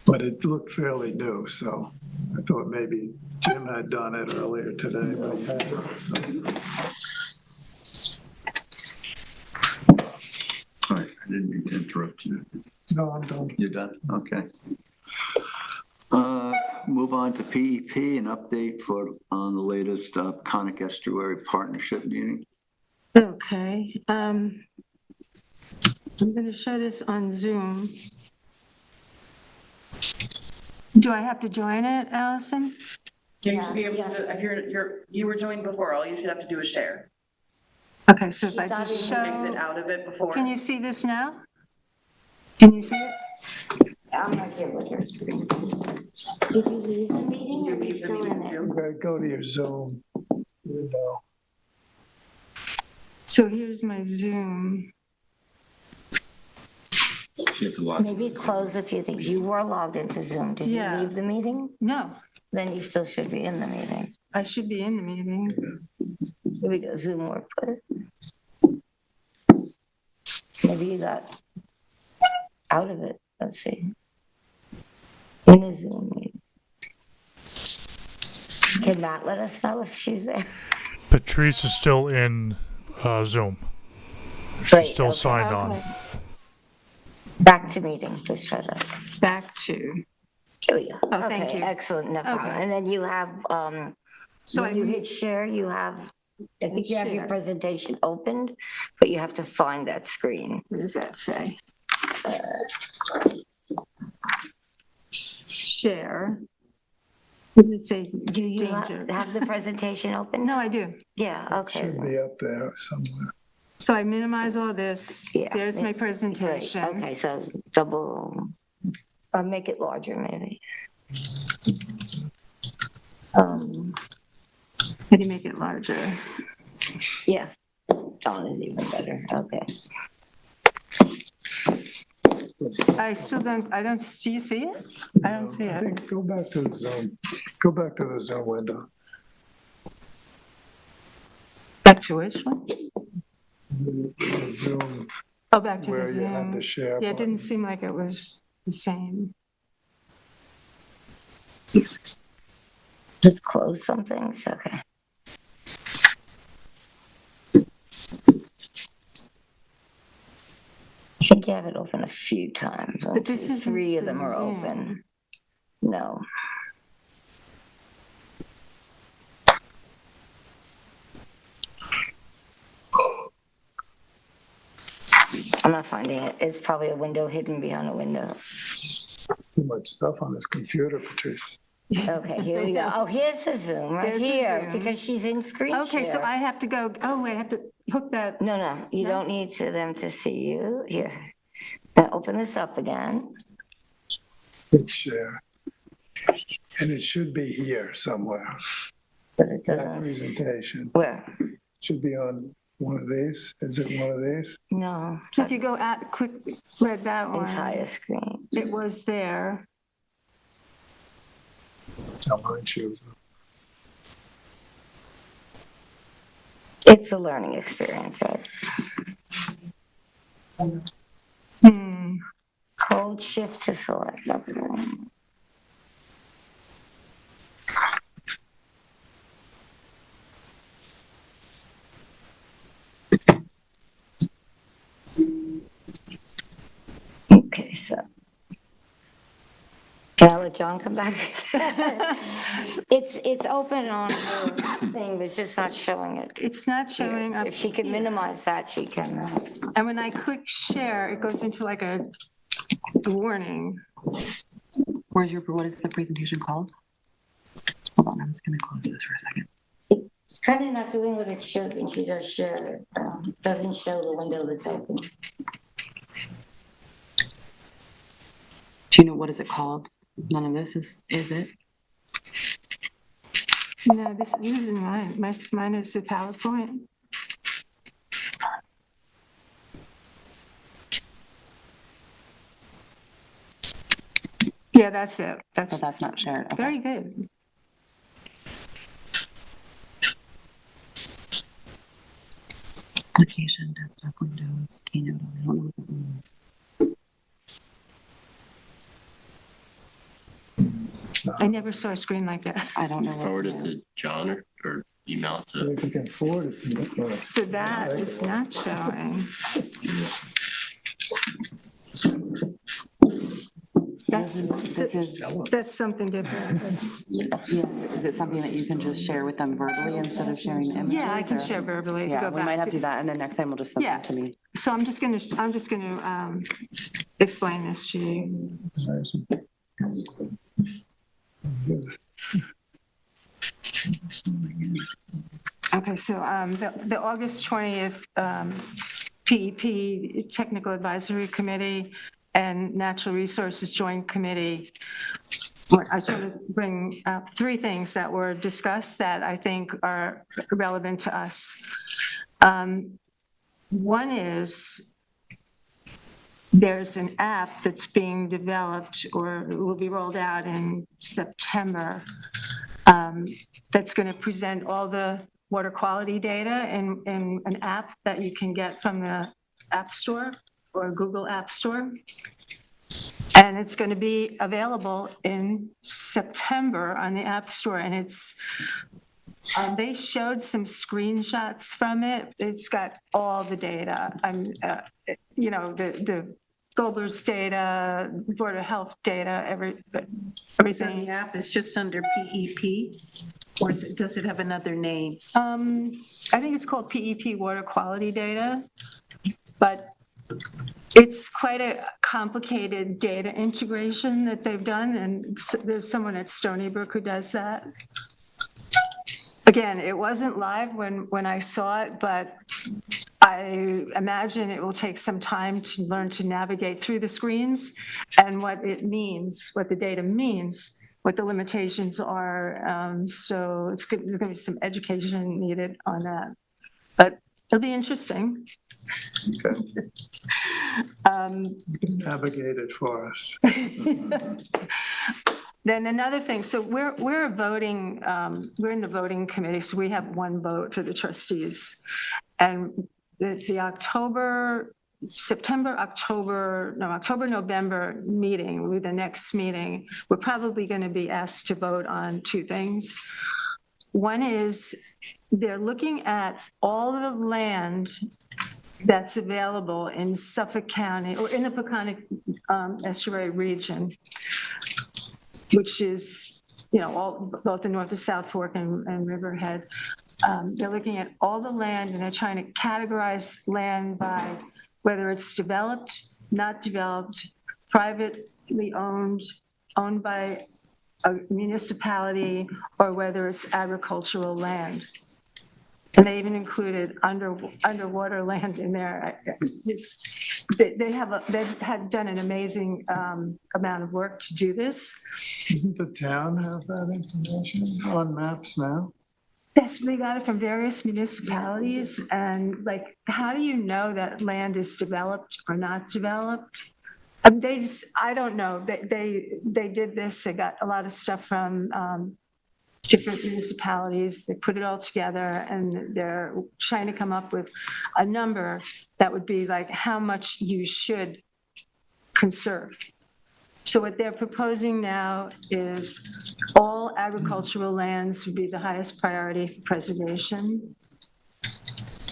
But it looked fairly new, so I thought maybe Jim had done it earlier today, but he hadn't. So. All right, I didn't mean to interrupt you. No, I'm done. You're done? Okay. Move on to PEP, an update on the latest Conic Estuary Partnership meeting. Okay. I'm going to show this on Zoom. Do I have to join it, Allison? Yeah, you should be able to, if you were joined before, all you should have to do is share. Okay, so if I just Exit show, out of it before. can you see this now? Can you see it? I'm not here with your screen. Did you leave the meeting or are you still in it? Okay, go to your Zoom window. So here's my Zoom. Maybe close a few things. You were logged into Zoom. Did you Yeah. leave the meeting? No, Then you still should be in the meeting. I should be in the meeting. Here we go, Zoom workplace. Maybe you got out of it. Let's see. In a Zoom meeting. Can Matt let us know if she's there? Patrice is still in Zoom. She's Great, still okay. signed on. Okay. Back to meeting, just try that. Back to. Oh, yeah. Oh, thank Okay, you. excellent, no problem. Okay. And then you have, So when you hit share, you have, I think you have your Share. presentation opened, but you have to find that screen. What does that say? Share. What does it say? Do you Danger. have the presentation open? No, I do. Yeah, okay. Should be up there somewhere. So I minimize all this. Yeah. There's my Great. presentation. Okay, so double, or make it larger maybe. How do you make it larger? Yeah, Dawn is even better, okay. I still don't, do you see it? I don't see I it. think go back to the Zoom. Go back to the Zoom window. Back to which one? The Zoom Oh, back to the where you had Zoom. the share Yeah, it button. didn't seem like it was the same. Just close some things, okay. I think you have it open a few times. But this isn't Three of the them are Zoom. open. No. I'm not finding it. It's probably a window hidden behind a window. Too much stuff on this computer, Patrice. Okay, here we go. Oh, here's the Zoom right There's the here, Zoom. because she's in screen Okay, so share. I have to go, oh, wait, I have to hook that. No, you No? don't need them to see you. Here. Now open this up again. Hit share. And it should be here somewhere. But it That doesn't. presentation Where? should be on one of these. Is it one of these? No. So if you go at, click, read that one. Entire screen. It was there. Tell mine shows up. It's a learning experience, right? Hold shift to select. Okay. Okay, so. Can I let John come back? It's open on her thing, but it's just not showing it. It's not showing up. If she can minimize that, she can. And when I click share, it goes into like a warning. What is the presentation called? Hold on, I'm just gonna close this for a second. It's kind of not doing what it should when she does share. It doesn't show the window that's open. Do you know, what is it called? None of this is it? No, this is mine. Mine is the PowerPoint. Yeah, that's it. But that's not shared. Okay. Very good. Application, desktop windows, keynote. I don't know what that means. I never saw a screen like that. I don't know. Forward it to John or email it to. If you can forward it to me. So that is not showing. That's something different. Yeah, is it something that you can just share with them verbally instead of sharing the images? Yeah, I can or- share verbally. Yeah, Go we back might have to- to do that, and then next time we'll just send Yeah. them to me. So I'm just gonna explain this to you. Okay, so the August 20th PEP, Technical Advisory Committee, and Natural Resources Joint Committee, I sort of bring up three things that were discussed that I think are relevant to us. One is there's an app that's being developed or will be rolled out in September that's going to present all the water quality data in an app that you can get from the App Store or Google App Store. And it's going to be available in September on the App Store. And it's, they showed some screenshots from it. It's got all the data. You know, the Goldberg's data, Board of Health data, So everything. the app is just under PEP, or does it have another name? I think it's called PEP Water Quality Data, but it's quite a complicated data integration that they've done, and there's someone at Stony Brook who does that. Again, it wasn't live when I saw it, but I imagine it will take some time to learn to navigate through the screens and what it means, what the data means, what the limitations are. So it's good, there's going to be some education needed on that, but it'll be interesting. Okay. Navigate it for us. Then another thing, so we're voting, we're in the voting committee, so we have one vote for the trustees. And the October, November meeting, will be the next meeting, we're probably going to be asked to vote on two things. One is they're looking at all the land that's available in Suffolk County or in the Peconic Estuary region, which is, both the North and South Fork and Riverhead. They're looking at all the land and they're trying to categorize land by whether it's developed, not developed, privately owned by a municipality, or whether it's agricultural land. And they even included underwater land in there. They've done an amazing amount of work to do this. Doesn't the town have that information on maps now? They got it from various municipalities, and how do you know that land is developed or not developed? I don't know. They did this. They got a lot of stuff from different municipalities. They put it all together, and they're trying to come up with a number that would be like how much you should conserve. So what they're proposing now is all agricultural lands would be the highest priority for preservation.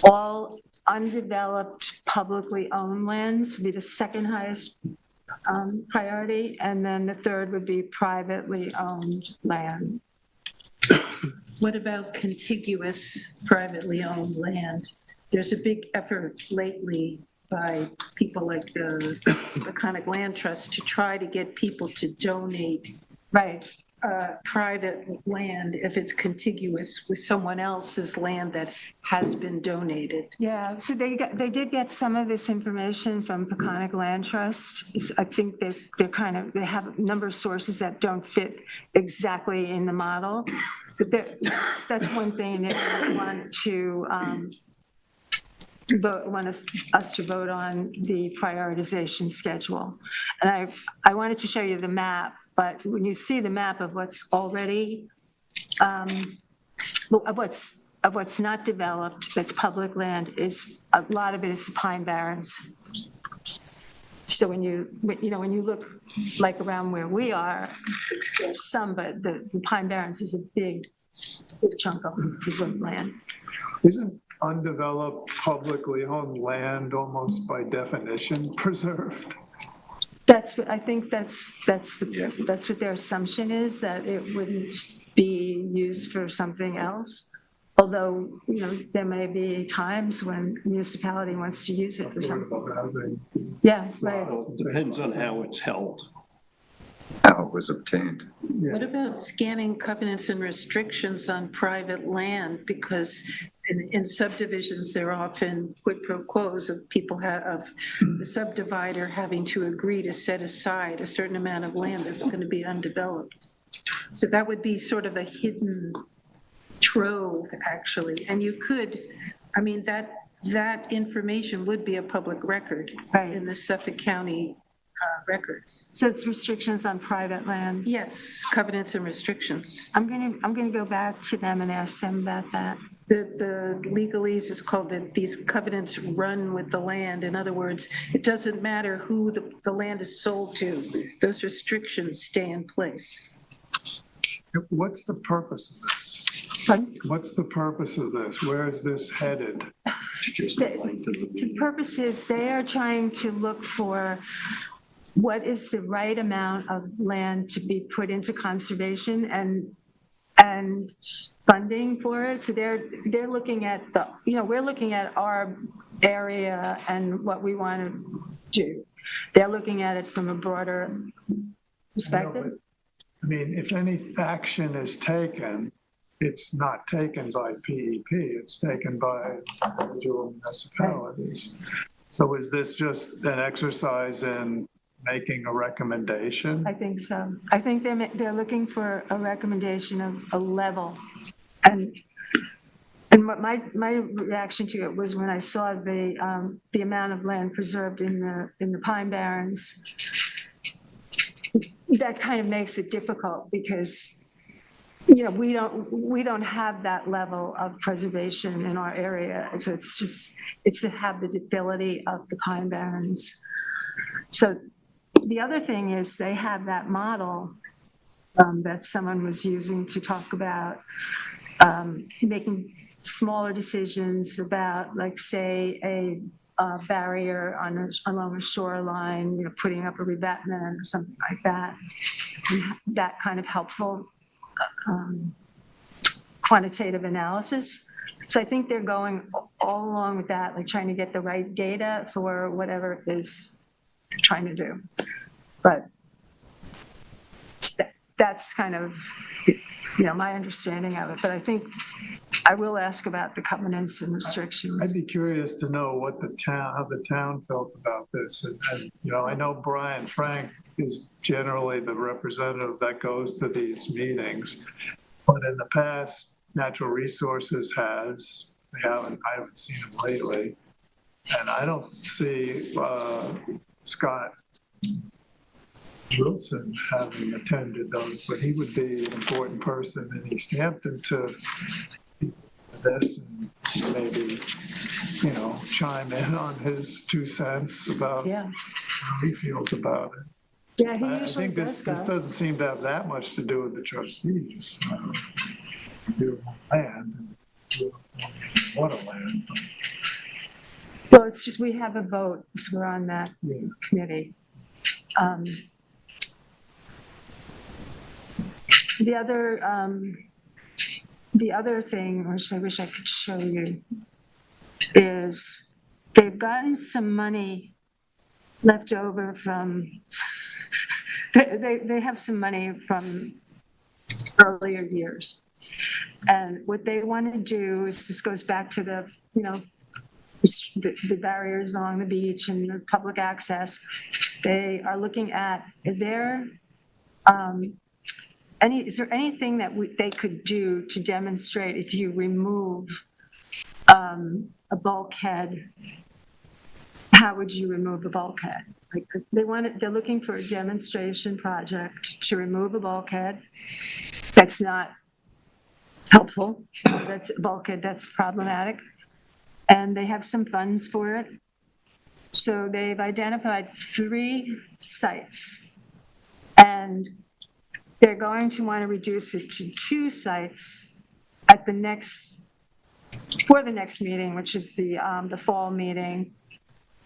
All undeveloped publicly owned lands would be the second highest priority, and then the third would be privately owned land. What about contiguous privately owned land? There's a big effort lately by people like the Peconic Land Trust to try to get people to donate private land if it's contiguous with someone else's land that has been donated. Yeah, so they did get some of this information from Peconic Land Trust. I think they have a number of sources that don't fit exactly in the model. But that's one thing they want us to vote on the prioritization schedule. And I wanted to show you the map, but when you see the map of what's already, of what's not developed, that's public land, is a lot of it is the Pine Barrens. So when you look like around where we are, there's some, but the Pine Barrens is a big chunk of preserved land. Isn't undeveloped publicly owned land almost by definition preserved? I think that's what their assumption is, that it wouldn't be used for something else. Although, there may be times when a municipality wants to use it for something. Yeah, right. Well, it depends on how it's held. How it was obtained. Yeah. What about scanning covenants and restrictions on private land? Because in subdivisions, there are often quid pro quos of people of the subdivider having to agree to set aside a certain amount of land that's going to be undeveloped. So that would be sort of a hidden trove, actually. And you could, that information would be a public record in the Suffolk County records. So it's restrictions on private land. Yes, covenants and restrictions. I'm gonna go back to them and ask them about that. The legalese is called that these covenants run with the land. In other words, it doesn't matter who the land is sold to. Those restrictions stay in place. What's the purpose of this? Pardon? What's the purpose of this? Where is this headed? Just the length of the The meeting. purpose is they are trying to look for what is the right amount of land to be put into conservation and funding for it. So they're looking at we're looking at our area and what we want to do. They're looking at it from a broader perspective. I mean, if any action is taken, it's not taken by PEP, it's taken by individual municipalities. So is this just an exercise in making a recommendation? I think so. I think they're looking for a recommendation of a level. And what my reaction to it was when I saw the amount of land preserved in the Pine Barrens, that kind of makes it difficult because, we don't have that level of preservation in our area. So it's the habitability of the Pine Barrens. So the other thing is they have that model that someone was using to talk about making smaller decisions about, like, say, a barrier along a shoreline, putting up a revetment or something like that. And that kind of helpful quantitative analysis. So I think they're going all along with that, like trying to get the right data for whatever it is they're trying to do. But that's kind of, my understanding of it. But I think I will ask about the covenants and restrictions. I'd be curious to know how the town felt about this. And I know Brian Frank is generally the representative that goes to these meetings. But in the past, Natural Resources I haven't seen him lately. And I don't see Scott Wilson having attended those, but he would be an important person in East Hampton to this and maybe, chime in on his 2 cents about how he feels about it. Yeah, he I usually think this doesn't seem to have that much to do with the trustees. Beautiful land, what a land. Well, it's just we have a vote, so we're on that committee. The other thing, which I wish I could show you, is they've gotten some money left over from, they have some money from earlier years. And what they want to do is, this goes back to the barriers along the beach and the public access. They are looking at, is there anything that they could do to demonstrate if you remove a bulkhead, how would you remove a bulkhead? Like they're looking for a demonstration project to remove a bulkhead that's not helpful, that's a bulkhead that's problematic, and they have some funds for it. So they've identified 3 sites, and they're going to want to reduce it to 2 sites at for the next meeting, which is the fall meeting.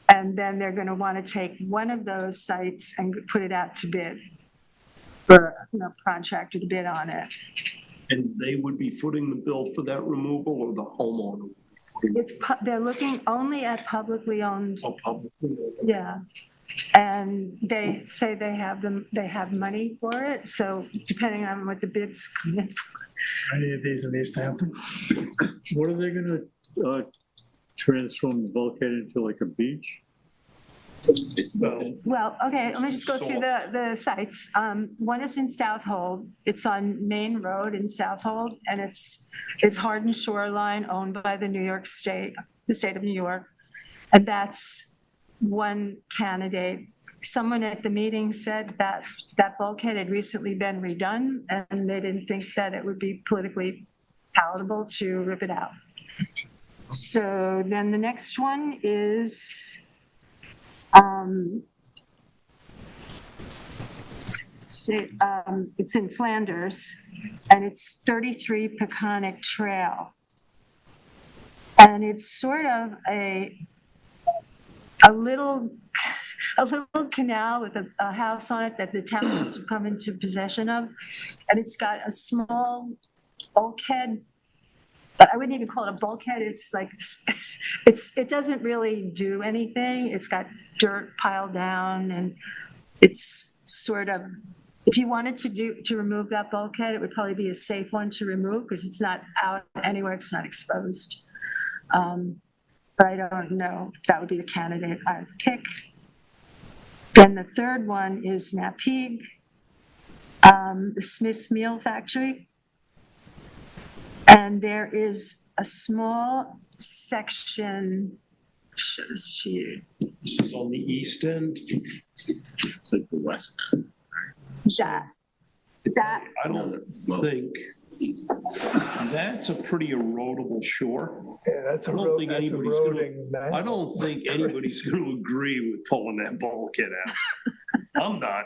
And then they're going to want to take one of those sites and put it out to bid for a contractor to bid on it. And they would be footing the bill for that removal, or the homeowner? They're looking only at publicly owned. Oh, publicly. Yeah. And they say they have money for it. So depending on what the bids come in for. Any of these in East Hampton? What are they gonna transform the bulkhead into, like a beach? Well, okay, let me just go through the sites. One is in Southold. It's on Main Road in Southold, and it's hardened shoreline owned by the state of New York. And that's one candidate. Someone at the meeting said that bulkhead had recently been redone, and they didn't think that it would be politically palatable to rip it out. So then the next one is it's in Flanders, and it's 33 Peconic Trail. And it's sort of a little canal with a house on it that the town has come into possession of. And it's got a small bulkhead. But I wouldn't even call it a bulkhead. It's like, it doesn't really do anything. It's got dirt piled down, and it's sort of, if you wanted to remove that bulkhead, it would probably be a safe one to remove because it's not out anywhere, it's not exposed. But I don't know if that would be the candidate I would pick. Then the third one is Napeag, the Smith Meal Factory. And there is a small section, shows to you. This is on the east end. It's like the west. That, I don't think, that's a pretty erodible shore. Yeah, that's I don't think anybody's eroding. I don't think anybody's gonna agree with pulling that bulkhead out. I'm not.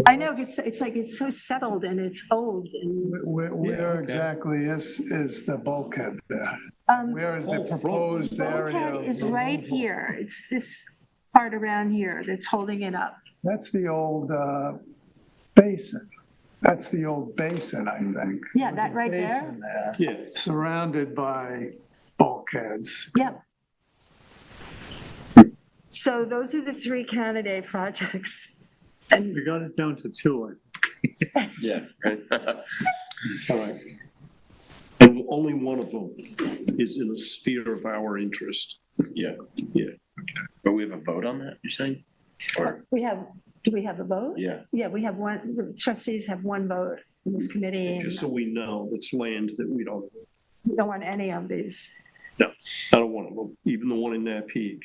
I know, it's like, it's so settled and it's old and. Where exactly is the bulkhead there? Where is the proposed area? Bulkhead is right here. It's this part around here that's holding it up. That's the old basin. That's the old basin, I think. Yeah, There's that a right there? basin there, Yeah. surrounded by bulkheads. Yep. So those are the three candidate projects. And We got it down to two, Yeah, right. All right. And only one of them is in a sphere of our interest. Yeah. Yeah. But we have a vote on that, you're saying? Or, do we have a vote? yeah. Yeah, we have one, the trustees have one vote in this committee. Just so we know, that's land that we don't want any of these. No, I don't want them. Even the one in Napeag,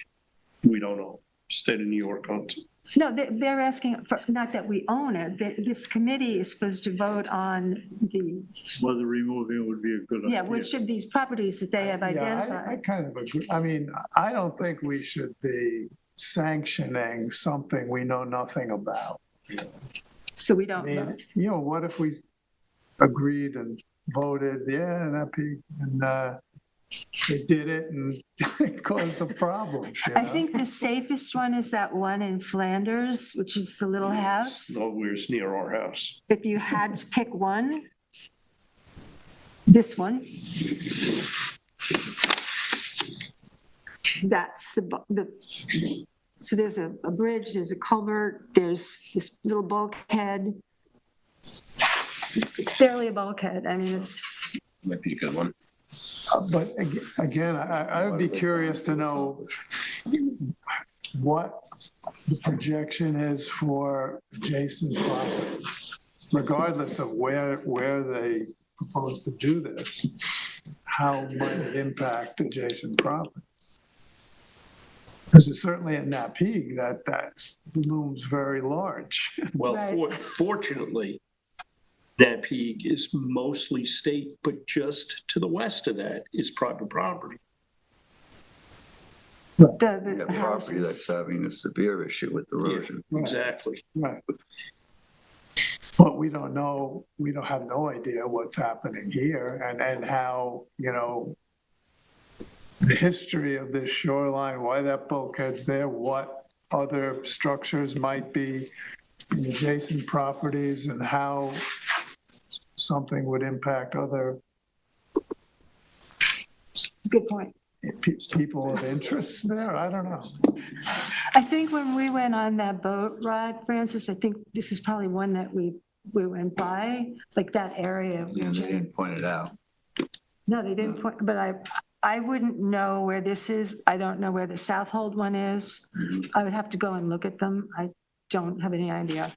we don't own. State of New York owns it. No, they're asking for, not that we own it, this committee is supposed to vote on the, whether removing it would be a good idea. yeah, which of these properties that they have Yeah, I identified. kind of agree. I mean, I don't think we should be sanctioning something we know nothing about. So we I don't mean, vote. what if we agreed and voted, yeah, and they did it and it caused the problems. I think the safest one is that one in Flanders, which is the little house. Nowhere near our house. If you had to pick one, this one. That's so there's a bridge, there's a culvert, there's this little bulkhead. It's barely a bulkhead. I mean, it's. Might be a good one. But again, I would be curious to know what the projection is for adjacent properties, regardless of where they propose to do this. How might it impact adjacent properties? Because it's certainly at Napeag that looms very large. Well, Right. fortunately, Napeag is mostly state, but just to the west of that is private property. You got property that's houses. having a severe issue with erosion. Exactly. Right. But we don't know, we don't have no idea what's happening here and how, the history of this shoreline, why that bulkhead's there, what other structures might be in adjacent properties and how something would impact other Good point. people of interest there. I don't know. I think when we went on that boat ride, Francis, I think this is probably one that we went by, like that area. Yeah, they didn't point it out. No, they didn't point, but I wouldn't know where this is. I don't know where the Southold one is. I would have to go and look at them. I don't have any idea.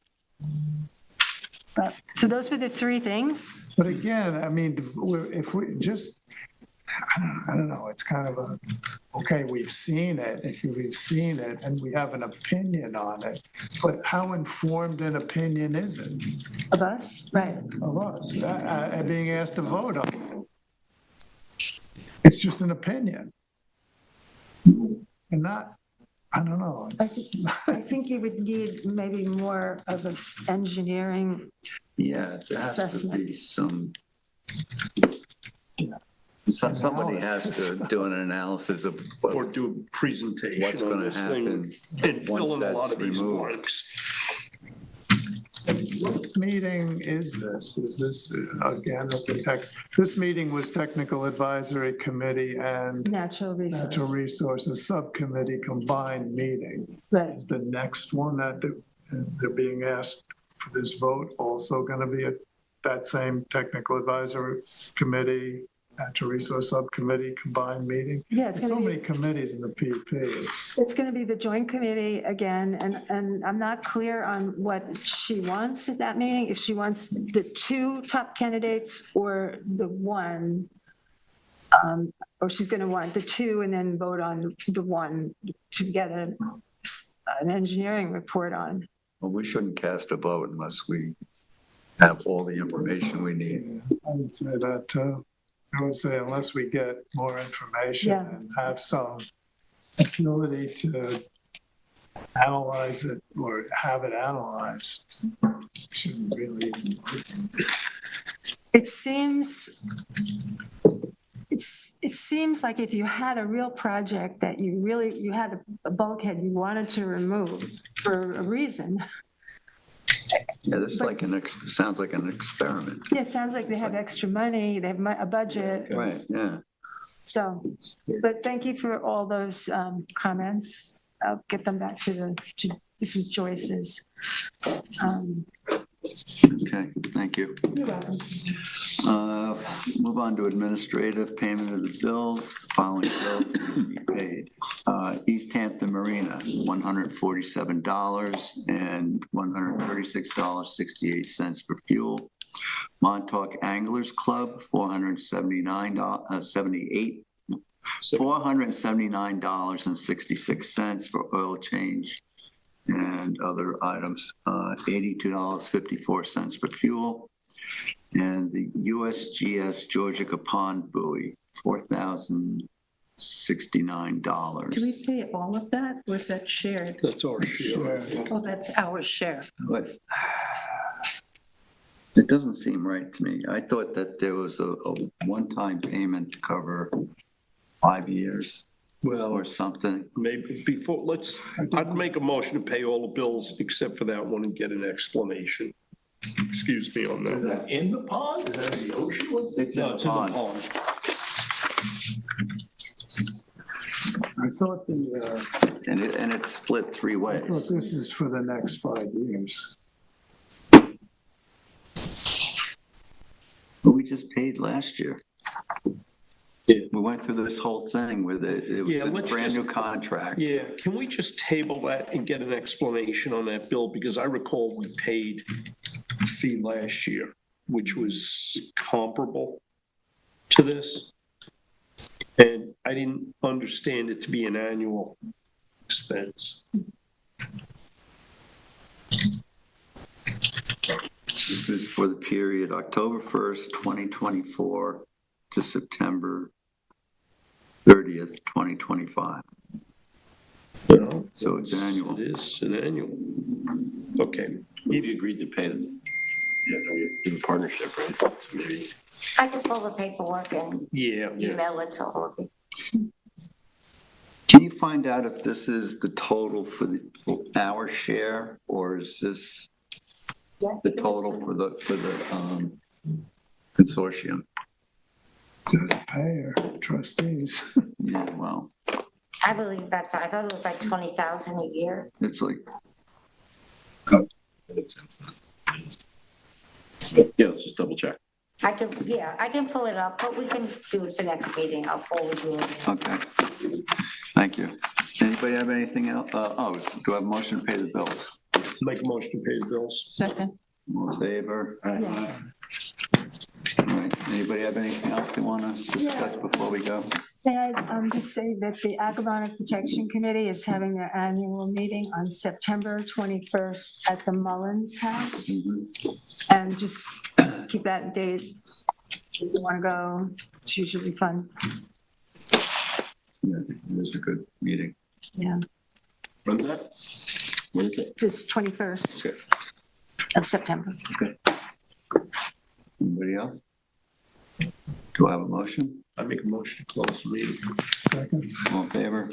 But, so those were the three things. But again, I mean, if we just, I don't know, it's kind of okay, we've seen it, if we've seen it and we have an opinion on it, but how informed an opinion is it Of us, right. of us, being asked to vote on it? It's just an opinion. And not, I don't know. I think you would need maybe more of an engineering. Yeah, there has to Assessment. be some Somebody has to do an analysis of Or do a presentation what's on going to this thing happen and fill once in a lot that's of these removed. blanks. What meeting is this? Is this, again, this meeting was Technical Advisory Committee and Natural Natural resource. Resources Subcommittee combined meeting. Right. Is the next one that they're being asked for this vote also going to be at that same Technical Advisory Committee, Natural Resource Subcommittee combined meeting? Yeah, it's There's so gonna many be, committees in the PUP. it's gonna be the joint committee again, and I'm not clear on what she wants at that meeting, if she wants the two top candidates or the one. Or she's gonna want the two and then vote on the one to get an engineering report on. Well, we shouldn't cast a vote unless we have all the information we need. I would say that too. I would say unless we get more information Yeah. and have some ability to analyze it or have it analyzed, shouldn't really. It seems like if you had a real project that you had a bulkhead you wanted to remove for a reason. Yeah, this is like sounds like an experiment. Yeah, it sounds like they have extra money, they have a budget. Right, yeah. So, but thank you for all those comments. I'll get them back to this was Joyce's. Okay, thank you. You're welcome. Move on to administrative payment of the bills. The following bills will be paid. East Hampton Marina, $147 and $136.68 for fuel. Montauk Anglers Club, $479.66 for oil change and other items, $82.54 for fuel. And the USGS Georgia Capon buoy, $4,069. Do we pay all of that, or is that shared? That's our share. Oh, that's our share. But it doesn't seem right to me. I thought that there was a one-time payment to cover 5 years Well, or something. maybe before, I'd make a motion to pay all the bills except for that one and get an explanation. Excuse me on Is that. that in the pond? Is that in the ocean? It's No, in it's the in the pond. pond. I thought And it's split three I ways. thought this is for the next 5 years. But we just paid last year. Yeah. We went through this whole thing with it. It was Yeah, a let's brand just- new contract. Yeah, can we just table that and get an explanation on that bill? Because I recall we paid a fee last year, which was comparable to this. And I didn't understand it to be an annual expense. This is for the period October 1st, 2024 to September 30th, 2025. You know, So it's annual. It is an annual. Okay. We agreed to pay them. Yeah, no, we do a partnership, right? So maybe. I can pull the paperwork and Yeah. email it to all of you. Can you find out if this is the total for our share, or is this the total for the consortium? Says payer, trustees. Yeah, well, I believe I thought it was like 20,000 a year. it's like, That makes sense. Yeah, let's just double check. I can pull it up, but we can do it for next meeting. I'll forward you. okay. Thank you. Anybody have anything else? Do I have a motion to pay the bills? Make a motion to pay the bills. Second. All in favor? Yes. All right. Anybody have anything else they want to discuss before we go? May I just say that the Agricultural Protection Committee is having their annual meeting on September 21st at the Mullins House. And just keep that date if you want to go. It's usually fun. Yeah, it was a good meeting. Yeah, When's that? When is it? it's 21st Okay. of September. Anybody else? Do I have a motion? I make a motion to close the meeting. Second. All in favor?